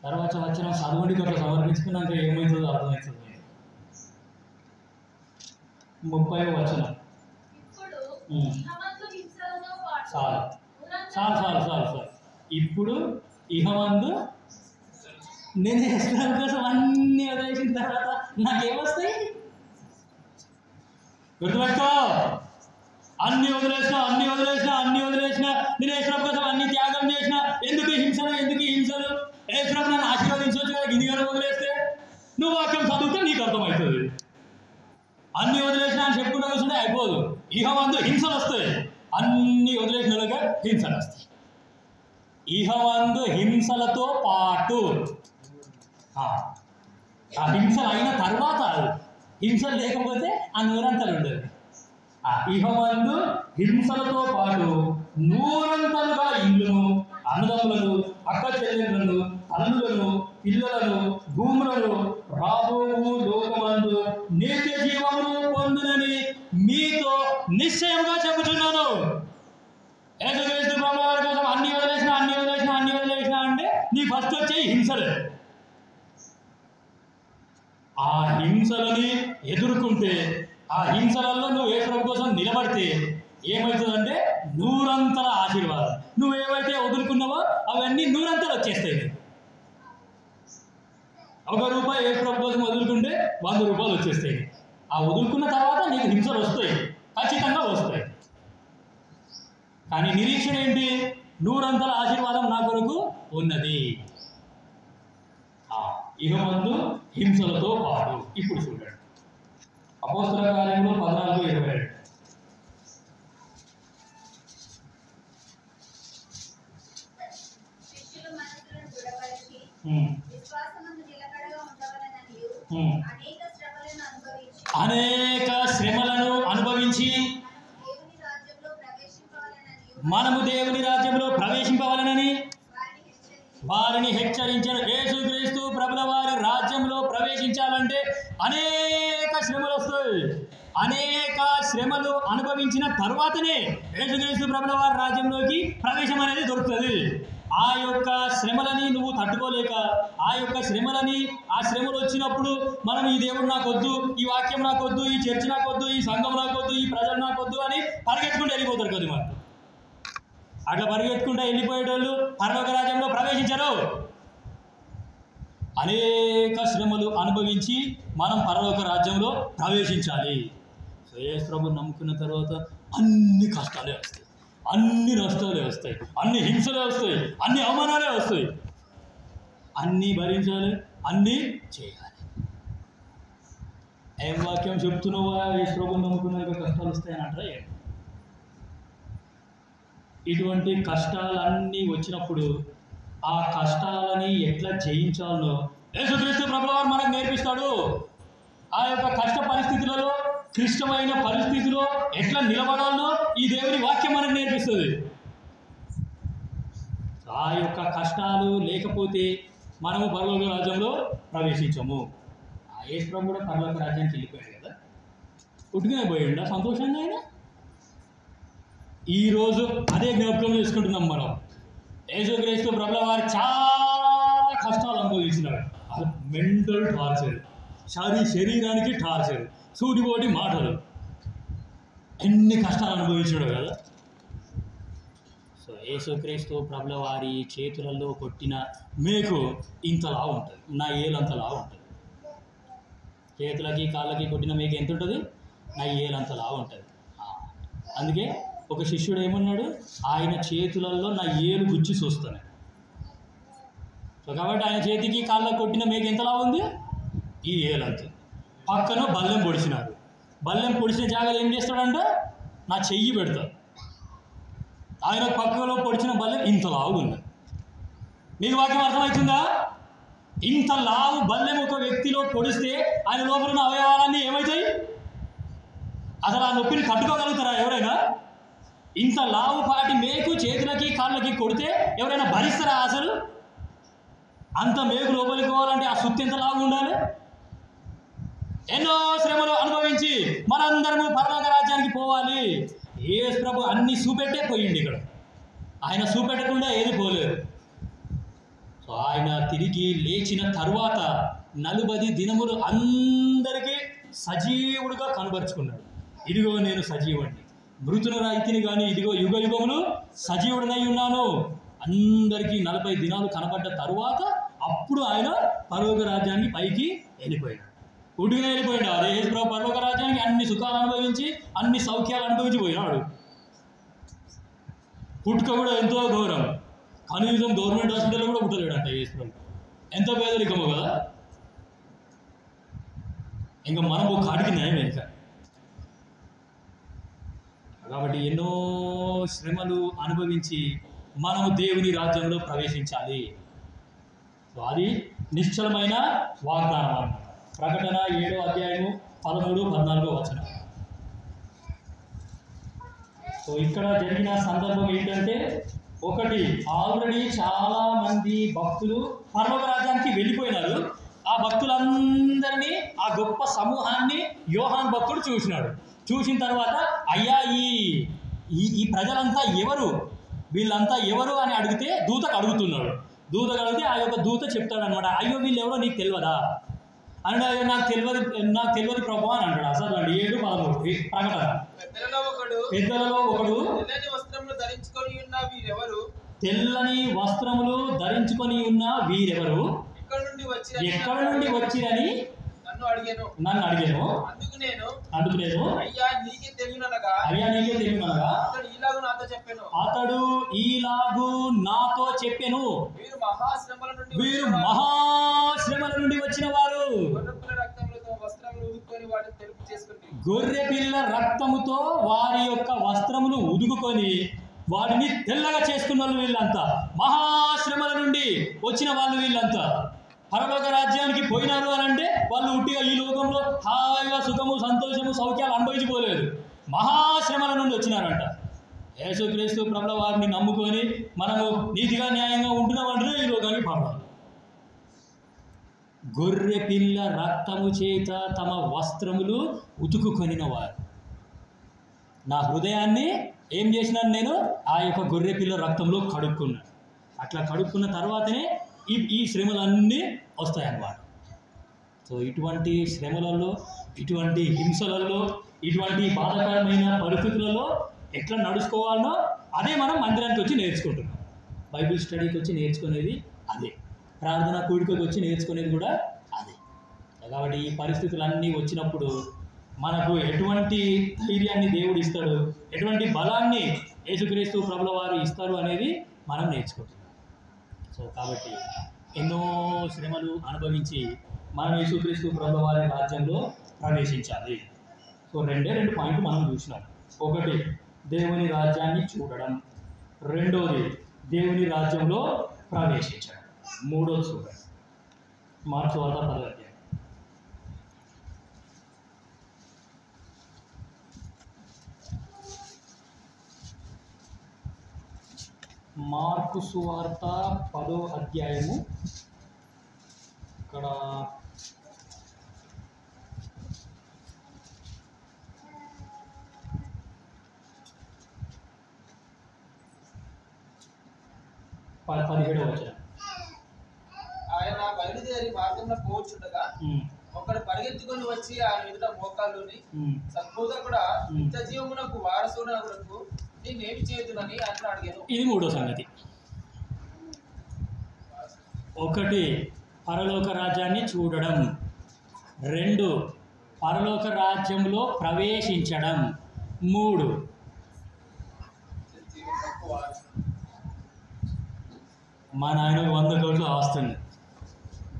తర్వాత వచ్చిన చదువుడికి అట్లా సమర్పించుకున్నాక ఏమవుతుందో అర్థమవుతుంది. 30వ వచనం. చాలు. ఇప్పుడు ఇహమందు నేను ఇస్రాయేల్ కోసం అన్ని వదిలేసిన తర్వాత నాకేమొస్తాయి? గుర్తుపెట్టుకో, అన్ని వదిలేసిన నేను ఇస్రాయేల్ కోసం అన్ని త్యాగం చేసిన. ఎందుకు హింసలు? ఇస్రాయేల్ నన్ను ఆశీర్వదించవచ్చు కదా. గిదిగానే వదిలేస్తే నువ్వు వాక్యం చదివితే నీకు అర్థమవుతుంది. అన్ని వదిలేసిన అని చెప్పుకుంటూ కూర్చుంటే అయిపోదు. ఇహమందు హింసలు వస్తాయి. అన్ని వదిలేసిన వాళ్ళగా హింసలు వస్తాయి. ఇహమందు హింసలతో పాటు ఆ హింసలు అయిన తర్వాత, హింసలు లేకపోతే ఆ నూరంతలు ఉండదు. ఇహమందు హింసలతో పాటు నూరంతలుగా ఇల్లును, అన్నదమ్ములను, అక్క చెల్లెళ్ళను, తల్లులను, పిల్లలను, భూములను రాబో లోకమందు నిత్య జీవమును పొందునని మీతో నిశ్చయంగా చెబుతున్నాను. యేసుక్రీస్తు ప్రభువారి కోసం అన్ని వదిలేసిన అన్ని ఫస్ట్ వచ్చాయి హింసలే. ఆ హింసలని ఎదుర్కొంటే, ఆ హింసలలో నువ్వు యేసు ప్రభు కోసం నిలబడితే ఏమవుతుందంటే నూరంతల ఆశీర్వాదం. నువ్వేవైతే వదులుకున్నావో అవన్నీ నూరంతలు వచ్చేస్తాయి. ₹1 యేసు ప్రభు కోసం వదులుకుంటే ₹100 వచ్చేస్తాయి. ఆ వదులుకున్న తర్వాత నీకు హింసలు వస్తాయి, ఖచ్చితంగా వస్తాయి. కానీ నిరీక్షణ ఏంటి? నూరంతల ఆశీర్వాదం నా కొరకు ఉన్నది. ఇక ముందు హింసలతో పాటు. ఇప్పుడు చూడండి అపోస్తల కార్యములు 14:27. శిష్యుల మనసులను దృఢపరిచి విశ్వాసమందు నిలకడగా ఉండవలెననియు అనేక శ్రమలను అనుభవించి మనము దేవుని రాజ్యంలో ప్రవేశింపవలెనని వారిని హెచ్చరించిన. యేసుక్రీస్తు ప్రభుల వారి రాజ్యంలో ప్రవేశించాలంటే అనేక శ్రమలు వస్తాయి. అనేక శ్రమలు అనుభవించిన తర్వాతనే యేసుక్రీస్తు ప్రభుల వారి రాజ్యంలోకి ప్రవేశం అనేది దొరుకుతుంది. ఆ యొక్క శ్రమలని నువ్వు తట్టుకోలేక, ఆ యొక్క శ్రమలని, ఆ శ్రమలు వచ్చినప్పుడు మనం ఈ దేవుడు నాకొద్దు, ఈ వాక్యం నాకొద్దు, ఈ చర్చ నాకొద్దు, ఈ సంఘం నాకొద్దు, ఈ ప్రజలు నాకొద్దు అని పరిగెత్తుకుంటూ వెళ్ళిపోతారు కదా. మరి అట్లా పరిగెత్తుకుంటూ వెళ్ళిపోయేటోళ్ళు పరలోక రాజ్యంలో ప్రవేశించరు. అనేక శ్రమలు అనుభవించి మనం పరలోక రాజ్యంలో ప్రవేశించాలి. సో యేసు ప్రభువుని నమ్ముకున్న తర్వాత అన్ని కష్టాలే వస్తాయి, అన్ని నష్టాలే వస్తాయి, అన్ని హింసలే వస్తాయి, అన్ని అవమానాలే వస్తాయి. అన్నీ భరించాలి, అన్నీ చేయాలి. ఏం వాక్యం చెప్తున్నావా? యేసు ప్రభువుని నమ్ముకున్నాక కష్టాలు వస్తాయని అంటారా? ఏం? ఇటువంటి కష్టాలన్నీ వచ్చినప్పుడు ఆ కష్టాలని ఎట్లా జయించాలో యేసుక్రీస్తు ప్రభువు వారు మనకు నేర్పిస్తాడు. ఆ యొక్క కష్ట పరిస్థితులలో, క్లిష్టమైన పరిస్థితిలో ఎట్లా నిలబడాలో ఈ దేవుని వాక్యం మనకు నేర్పిస్తుంది. ఆ యొక్క కష్టాలు లేకపోతే మనము పరలోక రాజ్యంలో ప్రవేశించము. ఆ యేసు ప్రభు కూడా పరలోక రాజ్యానికి వెళ్ళిపోయాడు కదా, ఉట్టుగానే పోయిండా సంతోషంగా అయినా. ఈరోజు అదే జ్ఞాపకం చేసుకుంటున్నాం మనం. యేసుక్రీస్తు ప్రభుల వారు చాలా కష్టాలు అనుభవించినాడు. మెంటల్ టార్చర్, శరీరానికి టార్చర్, సూటిపోటి మాటలు, ఎన్ని కష్టాలు అనుభవించాడు కదా. సో యేసుక్రీస్తు ప్రభుల వారి చేతులలో కొట్టిన మేకు ఇంతలా ఉంటుంది, నా ఏలంతలా ఉంటుంది. చేతులకి కాళ్ళకి కొట్టిన మేకు ఎంత ఉంటుంది? నా ఏలంతలా ఉంటుంది. అందుకే ఒక శిష్యుడు ఏమన్నాడు? ఆయన చేతులలో నా ఏలు గుచ్చి చూస్తాను. సో కాబట్టి ఆయన చేతికి కాళ్ళకు కొట్టిన మేక ఎంతలా ఉంది? ఈ ఏలంత. పక్కన బల్లెం పొడిచినాడు. బల్లెం పొడిచిన జాగాలో ఏం చేస్తాడంటే నా చెయ్యి పెడతాడు. ఆయన పక్కలో పొడిచిన బల్లెం ఇంత లావు ఉంది. మీకు వాక్యం అర్థమవుతుందా? ఇంత లావు బల్లెం ఒక వ్యక్తిలో పొడిస్తే ఆయన లోపల ఉన్న అవయవాలన్నీ ఏమవుతాయి? అసలు ఆ నొప్పిని తట్టుకోగలుగుతారా ఎవరైనా? ఇంత లావు పాటి మేకు చేతులకి కాళ్ళకి కొడితే ఎవరైనా భరిస్తారా? అసలు అంత మేకు లోపలికి పోవాలంటే ఆ సుత్తి ఎంత లావు ఉండాలి? ఎన్నో శ్రమలు అనుభవించి మనందరము పరలోక రాజ్యానికి పోవాలి. యేసు ప్రభు అన్ని చూపెట్టే పోయింది. ఇక్కడ ఆయన చూపెట్టకుండా ఏది పోలేదు. సో ఆయన తిరిగి లేచిన తరువాత 40 దినములు అందరికీ సజీవుడిగా కనబరుచుకున్నాడు. ఇదిగో నేను సజీవుడిని, మృతుల రైతిని కానీ ఇదిగో యుగ యుగములు సజీవుడినై ఉన్నాను. అందరికీ 40 దినాలు కనబడ్డ తరువాత అప్పుడు ఆయన పరలోక రాజ్యానికి పైకి వెళ్ళిపోయాడు. ఉడిగా వెళ్ళిపోయాడు. అదే యేసు ప్రభు పరలోక రాజ్యానికి అన్ని సుఖాలు అనుభవించి, అన్ని సౌఖ్యాలు అనుభవించి పోయినాడు. పుట్టుక కూడా ఎంతో గౌరవం. కనీసం గవర్నమెంట్ హాస్పిటల్లో కూడా పుట్టలేడంట యేసు ప్రభు. ఎంత పేదరికమో కదా. ఇంకా మనం ఒక కాటికి న్యాయం ఇంకా. కాబట్టి ఎన్నో శ్రమలు అనుభవించి మనము దేవుని రాజ్యంలో ప్రవేశించాలి. సో అది నిశ్చలమైన వాగ్దానం అన్నమాట. ప్రకటన 7వ అధ్యాయము 13-14 వచనం. సో ఇక్కడ జరిగిన సందర్భం ఏంటంటే, ఒకటి ఆల్రెడీ చాలా మంది భక్తులు పరలోక రాజ్యానికి వెళ్ళిపోయినారు. ఆ భక్తులందరినీ, ఆ గొప్ప సమూహాన్ని యోహాను భక్తుడు చూసినాడు. చూసిన తర్వాత అయ్యా ఈ ప్రజలంతా ఎవరు, వీళ్ళంతా ఎవరు అని అడిగితే దూతకు అడుగుతున్నాడు. దూత కలిగితే ఆ యొక్క దూత చెప్తాడనమాట, అయ్యో వీళ్ళు ఎవరో నీకు తెలియదా అంటే, అయ్యో నాకు తెలియదు ప్రభు అని అంటాడు. అసలు 7:13 ప్రకటన. పెద్దలలో ఒకడు తెల్లని వస్త్రములు ధరించుకొని ఉన్న వీరెవరు, ఎక్కడ నుండి వచ్చిరని నన్ను అడిగాను. అందుకు నేను అయ్యా నీకే తెలియనగా అతడు ఈలాగు నాతో చెప్పెను, వీరు మహాశ్రమల నుండి వచ్చిన వారు, గొర్రె పిల్ల రక్తముతో వారి యొక్క వస్త్రములు ఉదుకుకొని వాటిని తెల్లగా చేసుకున్న వాళ్ళు వీళ్ళంతా, మహాశ్రమల నుండి వచ్చిన వాళ్ళు వీళ్ళంతా. పరలోక రాజ్యానికి పోయినారు అని అంటే వాళ్ళు ఉట్టిగా ఈ లోకంలో హాయిగా సుఖము సంతోషము సౌఖ్యాలు అనుభవించిపోలేదు, మహాశ్రమల నుండి వచ్చినారంట. యేసుక్రీస్తు ప్రభుల వారిని నమ్ముకొని మనము నీతిగా న్యాయంగా ఉంటున్నామంటే ఈ లోకానికి పంపాలి. గొర్రె పిల్ల రక్తము చేత తమ వస్త్రములు ఉతుకుకొనిన వారు. నా హృదయాన్ని ఏం చేసినాను నేను, ఆ యొక్క గొర్రె పిల్ల రక్తంలో కడుక్కున్నాను. అట్లా కడుక్కున్న తర్వాతనే ఈ శ్రమలన్నీ వస్తాయన్నమాట. సో ఇటువంటి శ్రమలలో, ఇటువంటి హింసలలో, ఇటువంటి బాధాకరమైన పరిస్థితులలో ఎట్లా నడుచుకోవాలనో అదే మనం మందిరానికి వచ్చి నేర్చుకుంటున్నాం. బైబిల్ స్టడీకి వచ్చి నేర్చుకునేది అదే, ప్రార్థన కూడికకి వచ్చి నేర్చుకునేది కూడా అదే. కాబట్టి ఈ పరిస్థితులన్నీ వచ్చినప్పుడు మనకు ఎటువంటి ధైర్యాన్ని దేవుడు ఇస్తాడు, ఎటువంటి బలాన్ని యేసుక్రీస్తు ప్రభుల వారు ఇస్తారు అనేది మనం నేర్చుకుంటున్నాం. సో కాబట్టి ఎన్నో శ్రమలు అనుభవించి మనం యేసుక్రీస్తు ప్రభుల వారి రాజ్యంలో ప్రవేశించాలి. సో 2 పాయింట్లు మనం చూసినాం. ఒకటి దేవుని రాజ్యాన్ని చూడడం, రెండోది దేవుని రాజ్యంలో ప్రవేశించడం, మూడోది చూడండి మార్క్స్ వార్త 10వ అధ్యాయం. మార్కు సువార్త 10వ అధ్యాయము. ఇక్కడ ఆయన బయలుదేరి మార్గంలో పోవచ్చుండగా ఒకడు పరిగెత్తుకొని వచ్చి ఆయన ఎదుట మోకాళ్ళుని, సద్బోధకుడా, నిత్య జీవమునకు వారసునకు నేనేమి చేయుదునని ఆయన అడిగాను. ఇది మూడో సంగతి. ఒకటి పరలోక రాజ్యాన్ని చూడడం, 2 పరలోక రాజ్యంలో ప్రవేశించడం, 3 మా నాయనకు 100 కోట్లు వస్తుంది,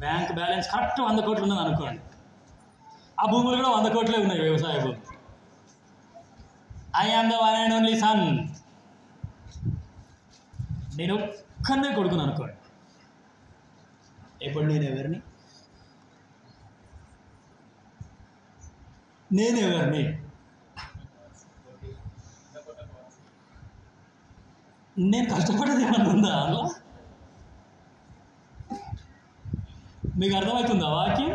బ్యాంక్ బ్యాలెన్స్ కరెక్ట్ 100 కోట్లు ఉన్నది అనుకోండి, ఆ భూములు కూడా 100 కోట్లే ఉన్నాయి, వ్యవసాయ భూములు. I am the one and only son, నేను ఒక్కనే కొడుకుని అనుకోండి. ఎప్పుడు నేను ఎవరిని నేను కష్టపడేది ఏమన్నా ఉందా అందులో? మీకు అర్థమవుతుందా వాక్యం?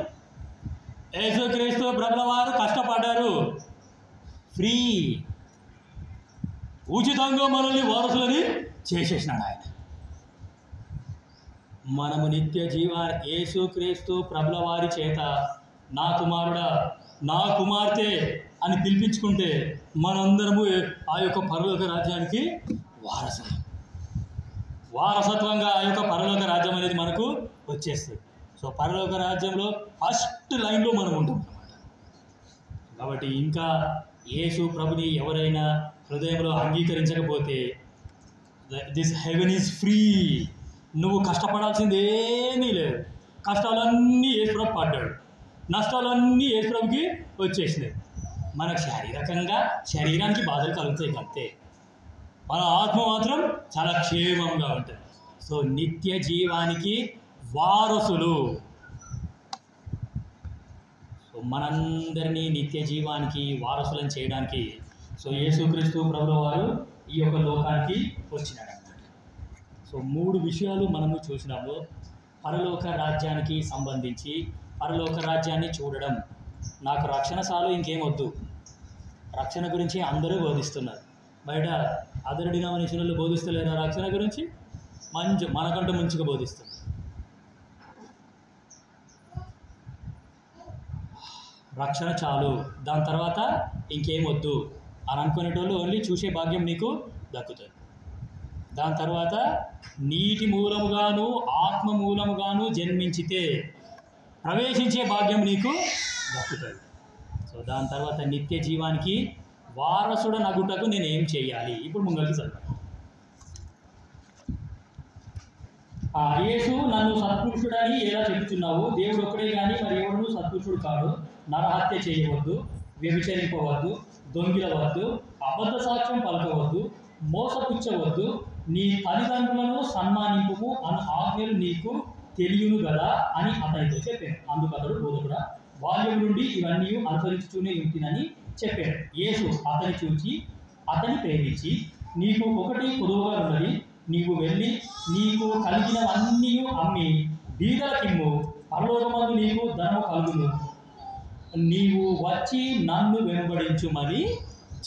యేసుక్రీస్తు ప్రభుల వారు కష్టపడ్డారు, ఫ్రీ, ఉచితంగా మనల్ని వారసులని చేసేసినాడు ఆయన. మనము నిత్య యేసుక్రీస్తు ప్రభుల వారి చేత నా కుమారుడా, నా కుమార్తె అని పిలిపించుకుంటే మనందరము ఆ యొక్క పరలోక రాజ్యానికి వారసత్వంగా ఆ యొక్క పరలోక రాజ్యం అనేది మనకు వచ్చేస్తుంది. సో పరలోక రాజ్యంలో ఫస్ట్ లైన్లో మనం ఉంటాం అన్నమాట. కాబట్టి ఇంకా యేసు ప్రభుని ఎవరైనా హృదయంలో అంగీకరించకపోతే దిస్ హెవెన్ ఈజ్ ఫ్రీ, నువ్వు కష్టపడాల్సింది ఏమీ లేదు. కష్టాలన్నీ యేసు ప్రభు పడ్డాడు, నష్టాలన్నీ యేసు ప్రభుకి వచ్చేసినాయి. మనకు శరీరానికి బాధలు కలుగుతాయి అంతే, మన ఆత్మ మాత్రం చాలా క్షేమంగా ఉంటుంది. సో నిత్య జీవానికి వారసులు. సో మనందరినీ నిత్య జీవానికి వారసులను చేయడానికి సో యేసుక్రీస్తు ప్రభుల వారు ఈ యొక్క లోకానికి వచ్చినాడు అన్నమాట. సో 3 విషయాలు మనము చూసినాము. పరలోక రాజ్యానికి సంబంధించి పరలోక రాజ్యాన్ని చూడడం. నాకు రక్షణ చాలు, ఇంకేమొద్దు. రక్షణ గురించి అందరూ బోధిస్తున్నారు. బయట అదర్ డినామినేషన్లు బోధిస్తలేరా రక్షణ గురించి? మనకంటూ మంచిగా బోధిస్తుంది. రక్షణ చాలు, దాని తర్వాత ఇంకేం వద్దు అని అనుకునేటోళ్ళు ఓన్లీ చూసే భాగ్యం నీకు దక్కుతుంది. దాని తర్వాత నీటి మూలముగాను ఆత్మ మూలముగాను జన్మించితే ప్రవేశించే భాగ్యం నీకు దక్కుతుంది. సో దాని తర్వాత నిత్య జీవానికి వారసుడ నగుటకు నేను ఏం చేయాలి? ఇప్పుడు ముంగలికి చదువు. యేసు నన్ను సత్పురుషుడని ఎలా చెబుతున్నావు? దేవుడు ఒక్కడే కానీ మరి ఎవడు సత్పురుషుడు కాడు. నరహత్య చేయవద్దు, వ్యభిచరింపవద్దు, దొంగిలవద్దు, అబద్ధ సాక్ష్యం పలకవద్దు, మోసపుచ్చవద్దు, నీ తల్లిదండ్రులను సన్మానింపుము అన్న ఆజ్ఞలు నీకు తెలియను కదా అని అతనితో చెప్పాను. అందుకు అతడు బోధకుడా బాల్యం నుండి ఇవన్నీ అనుసరిస్తూనే ఉంటుందని చెప్పాడు. యేసు అతని చూచి అతని ప్రేమించి, నీకు ఒకటి కొదువుగా ఉన్నది, నీవు వెళ్ళి నీకు కలిగినవన్నీ అమ్మి బీదలకిమ్ము, పరలోకమందు నీకు ధనము కలుగును, నీవు వచ్చి నన్ను వెంబడించుమని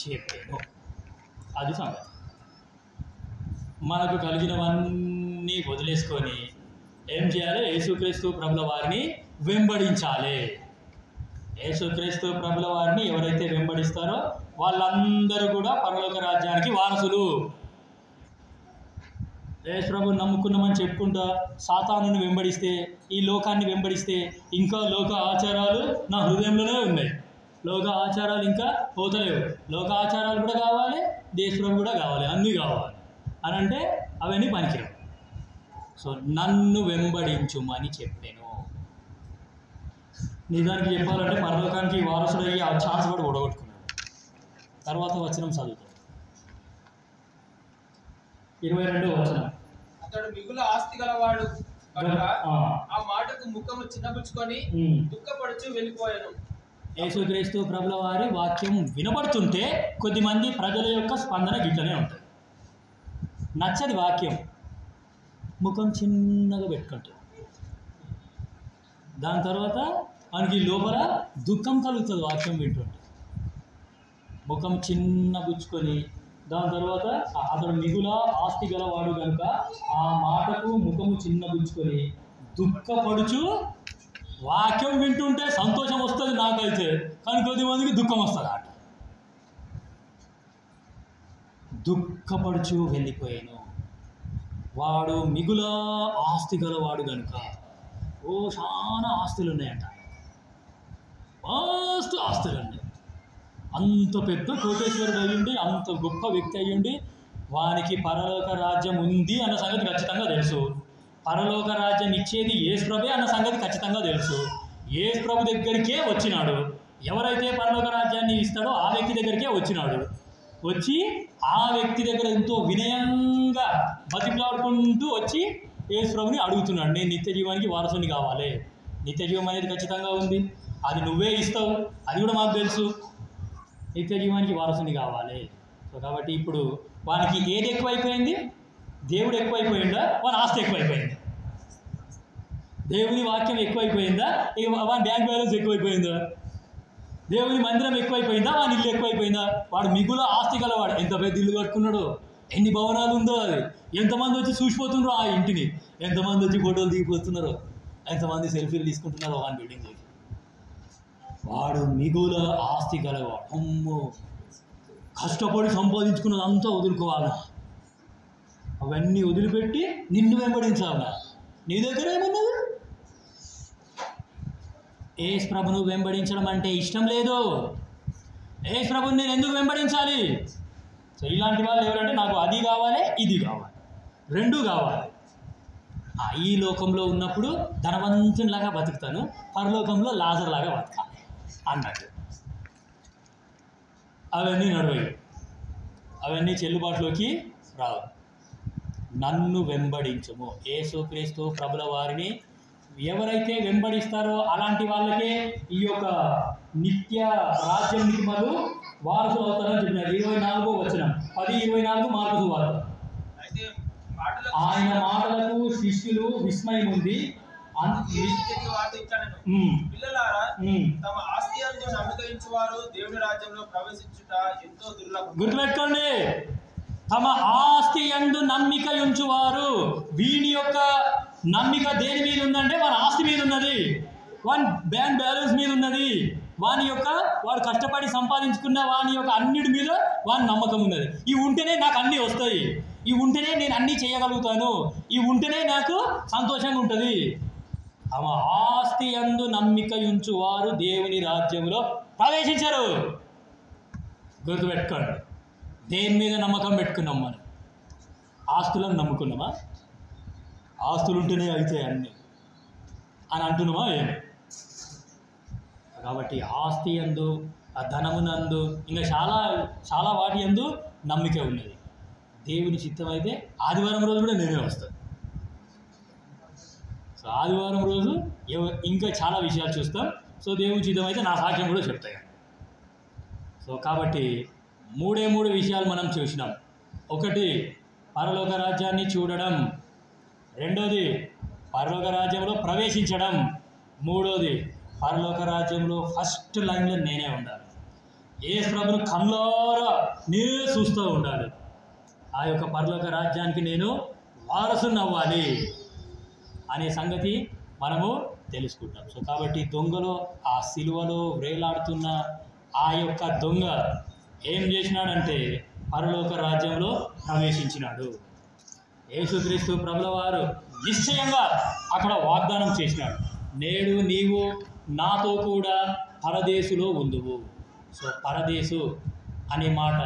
చెప్పాను. అది సంగతి. మనకు కలిగినవన్నీ వదిలేసుకొని ఏం చేయాలి? యేసుక్రీస్తు ప్రభుల వారిని వెంబడించాలి. యేసుక్రీస్తు ప్రభుల వారిని ఎవరైతే వెంబడిస్తారో వాళ్ళందరూ కూడా పరలోక రాజ్యానికి వారసులు. యేసు ప్రభుని నమ్ముకున్నామని చెప్పుకుంటా సాతానుని వెంబడిస్తే, ఈ లోకాన్ని వెంబడిస్తే, ఇంకా లోక ఆచారాలు నా హృదయంలోనే ఉన్నాయి, లోక ఆచారాలు ఇంకా పోతలేవు, లోక ఆచారాలు కూడా కావాలి, యేసు ప్రభు కూడా కావాలి, అన్నీ కావాలి అని అంటే అవన్నీ పనికిరావు. సో నన్ను వెంబడించుమని చెప్పాను. నిజానికి చెప్పాలంటే పరలోకానికి వారసుడు అయ్యి ఆ ఛాన్స్ కూడా ఓడగొట్టుకున్నాడు. తర్వాత వచనం చదువుతాం. 22వ వచనం. అతడు మిగుల ఆస్తి గలవాడు కనుక ఆ మాటకు ముఖము చిన్నపుచ్చుకొని దుఃఖపడుచు వెళ్ళిపోయాను. యేసుక్రీస్తు ప్రభుల వారి వాక్యం వినబడుతుంటే కొద్దిమంది ప్రజల యొక్క స్పందన గిట్లనే ఉంటుంది. నచ్చని వాక్యం ముఖం చిన్నగా పెట్టుకుంటాడు. దాని తర్వాత మనకి లోపల దుఃఖం కలుగుతుంది వాక్యం వింటుంటే. ముఖం చిన్న పుచ్చుకొని దాని తర్వాత అతడు మిగుల ఆస్తి గలవాడు కనుక ఆ మాటకు ముఖము చిన్నబుచ్చుకొని దుఃఖపడుచు. వాక్యం వింటుంటే సంతోషం వస్తుంది నాకైతే, కానీ కొద్దిమందికి దుఃఖం వస్తుంది అట. దుఃఖపడుచు వెళ్ళిపోయాను. వాడు మిగుల ఆస్తి గలవాడు కనుక, చాలా ఆస్తులు ఉన్నాయంట, మస్తు ఆస్తులు ఉన్నాయి. అంత పెద్ద కోటేశ్వరుడు అయ్యుండి, అంత గొప్ప వ్యక్తి అయ్యుండి, వానికి పరలోక రాజ్యం ఉంది అన్న సంగతి ఖచ్చితంగా తెలుసు. పరలోక రాజ్యం ఇచ్చేది యేసు ప్రభే అన్న సంగతి ఖచ్చితంగా తెలుసు. యేసు ప్రభు దగ్గరికే వచ్చినాడు. ఎవరైతే పరలోక రాజ్యాన్ని ఇస్తాడో ఆ వ్యక్తి దగ్గరికే వచ్చినాడు. వచ్చి ఆ వ్యక్తి దగ్గర ఎంతో వినయంగా బతికిలాడుకుంటూ వచ్చి యేసు ప్రభుని అడుగుతున్నాడు, నేను నిత్య జీవానికి వారసుని కావాలి, నిత్య జీవం అనేది ఖచ్చితంగా ఉంది, అది నువ్వే ఇస్తావు, అది కూడా మాకు తెలుసు, నిత్య జీవానికి వారసుని కావాలి. సో కాబట్టి ఇప్పుడు వానికి ఏది ఎక్కువైపోయింది? దేవుడు ఎక్కువైపోయిందా, వాని ఆస్తి ఎక్కువైపోయిందా? దేవుని వాక్యం ఎక్కువైపోయిందా, వాని బ్యాంక్ బ్యాలెన్స్ ఎక్కువైపోయిందా? దేవుని మందిరం ఎక్కువైపోయిందా, వాని ఇల్లు ఎక్కువైపోయిందా? వాడు మిగుల ఆస్తి గలవాడు. ఎంత పెద్ద ఇల్లు కట్టుకున్నాడో, ఎన్ని భవనాలు ఉందో, అది ఎంతమంది వచ్చి చూసిపోతున్నారో ఆ ఇంటిని, ఎంతమంది వచ్చి ఫోటోలు దిగిపోతున్నారో, ఎంతమంది సెల్ఫీలు తీసుకుంటున్నారో వాని బిల్డింగ్. వాడు మిగుల ఆస్తి గలవాడు. అమ్మో, కష్టపడి సంపాదించుకున్నది అంతా వదులుకోవాలా, అవన్నీ వదిలిపెట్టి నిన్ను వెంబడించాలా? నీ దగ్గర ఏమన్నది? యేసు ప్రభును వెంబడించడం అంటే ఇష్టం లేదు. యేసు ప్రభుని నేను ఎందుకు వెంబడించాలి? సో ఇలాంటి వాళ్ళు ఎవరంటే, నాకు అది కావాలి, ఇది కావాలి, రెండూ కావాలి. ఈ లోకంలో ఉన్నప్పుడు ధనవంతునిలాగా బతుకుతాను, పరలోకంలో లాజర్లాగా బతకాలి అన్నట్టు. అవన్నీ నడవయి, అవన్నీ చెల్లుబాటులోకి రావు. నన్ను వెంబడించుము. యేసుక్రీస్తు ప్రభుల వారిని ఎవరైతే వెంబడిస్తారో అలాంటి వాళ్ళకే ఈ యొక్క నిత్య రాజ్యం నియమాలు వారసులు అవుతారని చెప్పినారు. 24వ వచనం, 10:24 మార్కు సువార్త. ఆయన మాటలకు శిష్యులు విస్మయం ఉంది. పిల్లలారా, తమ ఆస్తి అందు నమ్మకరించువారు దేవుని రాజ్యంలో ప్రవేశించుట ఎంతో దుర్లభం. గుర్తుపెట్టుకోండి, తమ ఆస్తి యందు నమ్మిక ఉంచువారు. వీని యొక్క నమ్మిక దేని మీద ఉందంటే వాని ఆస్తి మీద ఉన్నది, వాని బ్యాంక్ బ్యాలెన్స్ మీద ఉన్నది, వాడు కష్టపడి సంపాదించుకున్న వాని యొక్క అన్నిటి మీద వాని నమ్మకం ఉన్నది. ఇవి ఉంటేనే నాకు అన్నీ వస్తాయి, ఇవి ఉంటేనే నేను అన్నీ చేయగలుగుతాను, ఇవి ఉంటేనే నాకు సంతోషంగా ఉంటుంది. తమ ఆస్తి యందు నమ్మిక ఉంచువారు దేవుని రాజ్యంలో ప్రవేశించరు. గుర్తుపెట్టుకోండి, దేని మీద నమ్మకం పెట్టుకున్నాం మనం? ఆస్తులను నమ్ముకున్నామా? ఆస్తులు ఉంటేనే అయితే అన్నీ అని అంటున్నామా ఏం? కాబట్టి ఆస్తి యందు, ఆ ధనమునందు, ఇంకా చాలా చాలా వాటి యందు నమ్మిక ఉన్నది. దేవుని చిత్తం అయితే ఆదివారం రోజు కూడా నేనే వస్తాను. సో ఆదివారం రోజు ఇంకా చాలా విషయాలు చూస్తాం. సో దేవుని చిత్తం అయితే నా సాక్ష్యం కూడా చెప్తాయి. సో కాబట్టి మూడు విషయాలు మనం చూసినాం. ఒకటి, పరలోక రాజ్యాన్ని చూడడం. రెండోది, పరలోక రాజ్యంలో ప్రవేశించడం. మూడోది, పరలోక రాజ్యంలో ఫస్ట్ లైన్లో నేనే ఉండాలి. యేసు ప్రభువును కళ్ళారా నేనే చూస్తూ ఉండాలి. ఆ యొక్క పరలోక రాజ్యానికి నేను వారసుని అవ్వాలి అనే సంగతి మనము తెలుసుకుంటాం. సో కాబట్టి దొంగలో, ఆ సిలువలో వేలాడుతున్న ఆ యొక్క దొంగ ఏం చేసినాడంటే పరలోక రాజ్యంలో ప్రవేశించినాడు. యేసుక్రీస్తు ప్రభుల వారు నిశ్చయంగా అక్కడ వాగ్దానం చేసినాడు, నేడు నీవు నాతో కూడా పరదేశులో ఉందువు. సో పరదేశు అనే మాట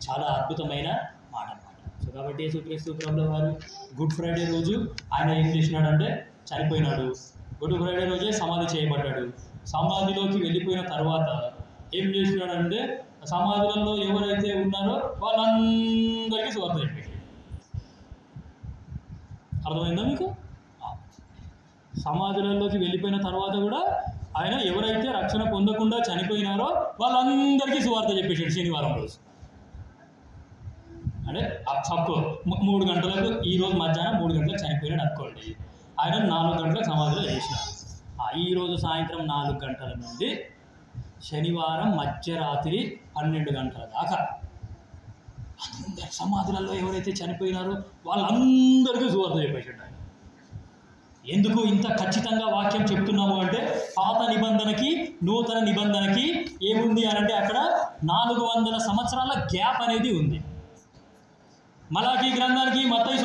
చాలా అద్భుతమైన మాట అన్నమాట. సో కాబట్టి యేసుక్రీస్తు ప్రభుల వారు గుడ్ ఫ్రైడే రోజు ఆయన ఏం చేసినాడంటే చనిపోయినాడు. గుడ్ ఫ్రైడే రోజే సమాధి చేయబడ్డాడు. సమాధిలోకి వెళ్ళిపోయిన తర్వాత ఏం చేసినాడంటే సమాధులలో ఎవరైతే ఉన్నారో వాళ్ళందరికీ సువార్త చెప్పాడు. అర్థమైందా మీకు? సమాధులలోకి వెళ్ళిపోయిన తర్వాత కూడా ఆయన ఎవరైతే రక్షణ పొందకుండా చనిపోయినారో వాళ్ళందరికీ సువార్త చెప్పేసాడు శనివారం రోజు. అంటే సప్కో 3 గంటలకు, ఈరోజు మధ్యాహ్నం 3 గంటలకు చనిపోయినాడు అనుకోండి, ఆయన 4 గంటలకు సమాధిలో చేసినాడు. ఈరోజు సాయంత్రం 4 గంటల నుండి శనివారం మధ్యరాత్రి 12 గంటల దాకా అందరి సమాధులలో ఎవరైతే చనిపోయినారో వాళ్ళందరికీ సువార్త చెప్పేసాడు. ఎందుకు ఇంత ఖచ్చితంగా వాక్యం చెప్తున్నాము అంటే పాత నిబంధనకి నూతన నిబంధనకి ఏముంది అని అంటే అక్కడ 400 సంవత్సరాల గ్యాప్ అనేది ఉంది. మలాకీ గ్రంథానికి మత్తయి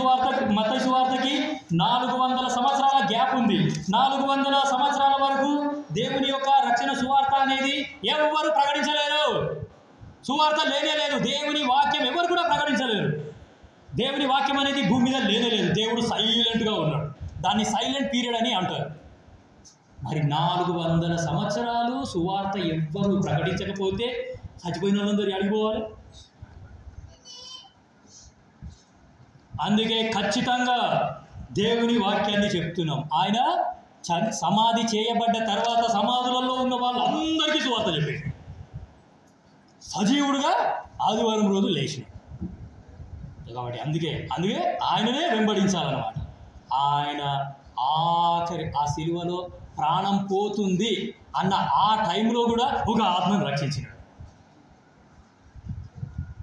సువార్తకి 400 సంవత్సరాల గ్యాప్ ఉంది. 400 సంవత్సరాల వరకు దేవుని యొక్క రక్షణ సువార్త అనేది ఎవరు ప్రకటించలేరు. సువార్త లేనే లేదు. దేవుని వాక్యం ఎవరు కూడా ప్రకటించలేరు. దేవుని వాక్యం అనేది భూమి మీద లేనే లేదు. దేవుడు సైలెంట్గా ఉన్నాడు. దాన్ని సైలెంట్ పీరియడ్ అని అంటారు. మరి 400 సంవత్సరాలు సువార్త ఎవ్వరు ప్రకటించకపోతే చచ్చిపోయిన వాళ్ళందరూ అడిగిపోవాలి. అందుకే ఖచ్చితంగా దేవుని వాక్యాన్ని చెప్తున్నాం. ఆయన సమాధి చేయబడ్డ తర్వాత సమాధులలో ఉన్న వాళ్ళందరికీ సువార్త చెప్పాడు. సజీవుడుగా ఆదివారం రోజు లేచినాడు. కాబట్టి అందుకే ఆయననే వెంబడించాలన్నమాట. ఆయన ఆఖరి ఆ సిలువలో ప్రాణం పోతుంది అన్న ఆ టైంలో కూడా ఒక ఆత్మను రక్షించినాడు.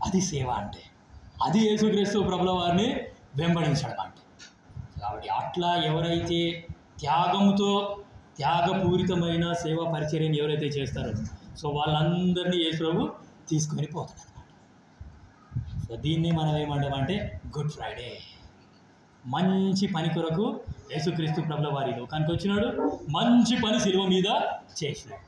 అది సేవ అంటే, అది యేసుక్రీస్తు ప్రభుల వారిని వెంబడించడం అంటే. కాబట్టి అట్లా ఎవరైతే త్యాగపూరితమైన సేవా పరిచర్యను ఎవరైతే చేస్తారో సో వాళ్ళందరినీ యేసు ప్రభు తీసుకొని పోతాడు అన్నమాట. సో దీన్ని మనం ఏమంటామంటే గుడ్ ఫ్రైడే. మంచి పని కొరకు యేసుక్రీస్తు ప్రభుల వారి లోకానికి వచ్చినాడు. మంచి పని సిలువ మీద చేసినాడు.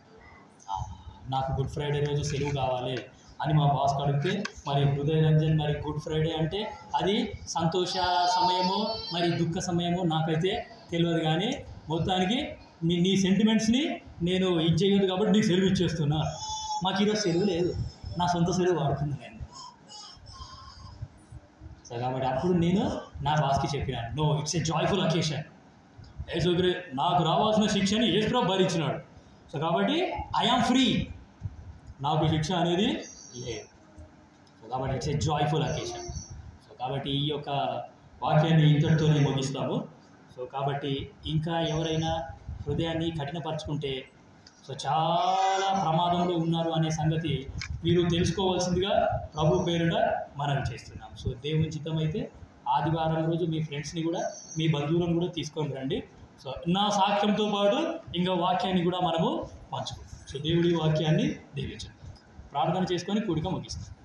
నాకు గుడ్ ఫ్రైడే రోజు సెలవు కావాలి అని మా బాస్ అడిగితే మరి హృదయ రంజన్ మరి గుడ్ ఫ్రైడే అంటే అది సంతోష సమయమో మరి దుఃఖ సమయమో నాకైతే తెలియదు, కానీ మొత్తానికి నీ సెంటిమెంట్స్ని నేను ఇచ్చేయదు కాబట్టి నీకు సెలవు ఇచ్చేస్తున్నా. మాకు ఈరోజు సెలవు లేదు, నా సొంత సెలవు వాడుతున్నాను నేను. సో కాబట్టి అప్పుడు నేను నా బాస్కి చెప్పినాను, no it's a joyful occasion. నాకు రావాల్సిన శిక్షని యేసు భరించినాడు. సో కాబట్టి ఐఆమ్ ఫ్రీ, నాకు శిక్ష అనేది లేదు. సో కాబట్టి it's a joyful occasion. So కాబట్టి ఈ యొక్క వాక్యాన్ని ఇంతటితోనే ముగిస్తాము. సో కాబట్టి ఇంకా ఎవరైనా హృదయాన్ని కఠినపరచుకుంటే సో చాలా ప్రమాదంలో ఉన్నారు అనే సంగతి మీరు తెలుసుకోవాల్సిందిగా ప్రభు పేరుట మనవి చేస్తున్నాం. సో దేవుని చిత్తం అయితే ఆదివారం రోజు మీ ఫ్రెండ్స్ని కూడా మీ బంధువులను కూడా తీసుకొని రండి. సో నా సాక్ష్యంతో పాటు ఇంకా వాక్యాన్ని కూడా మనము పంచుకుంటాం. సో దేవుడి వాక్యాన్ని దీవించండి. ప్రార్థన చేసుకొని కూడిక ముగిస్తాం.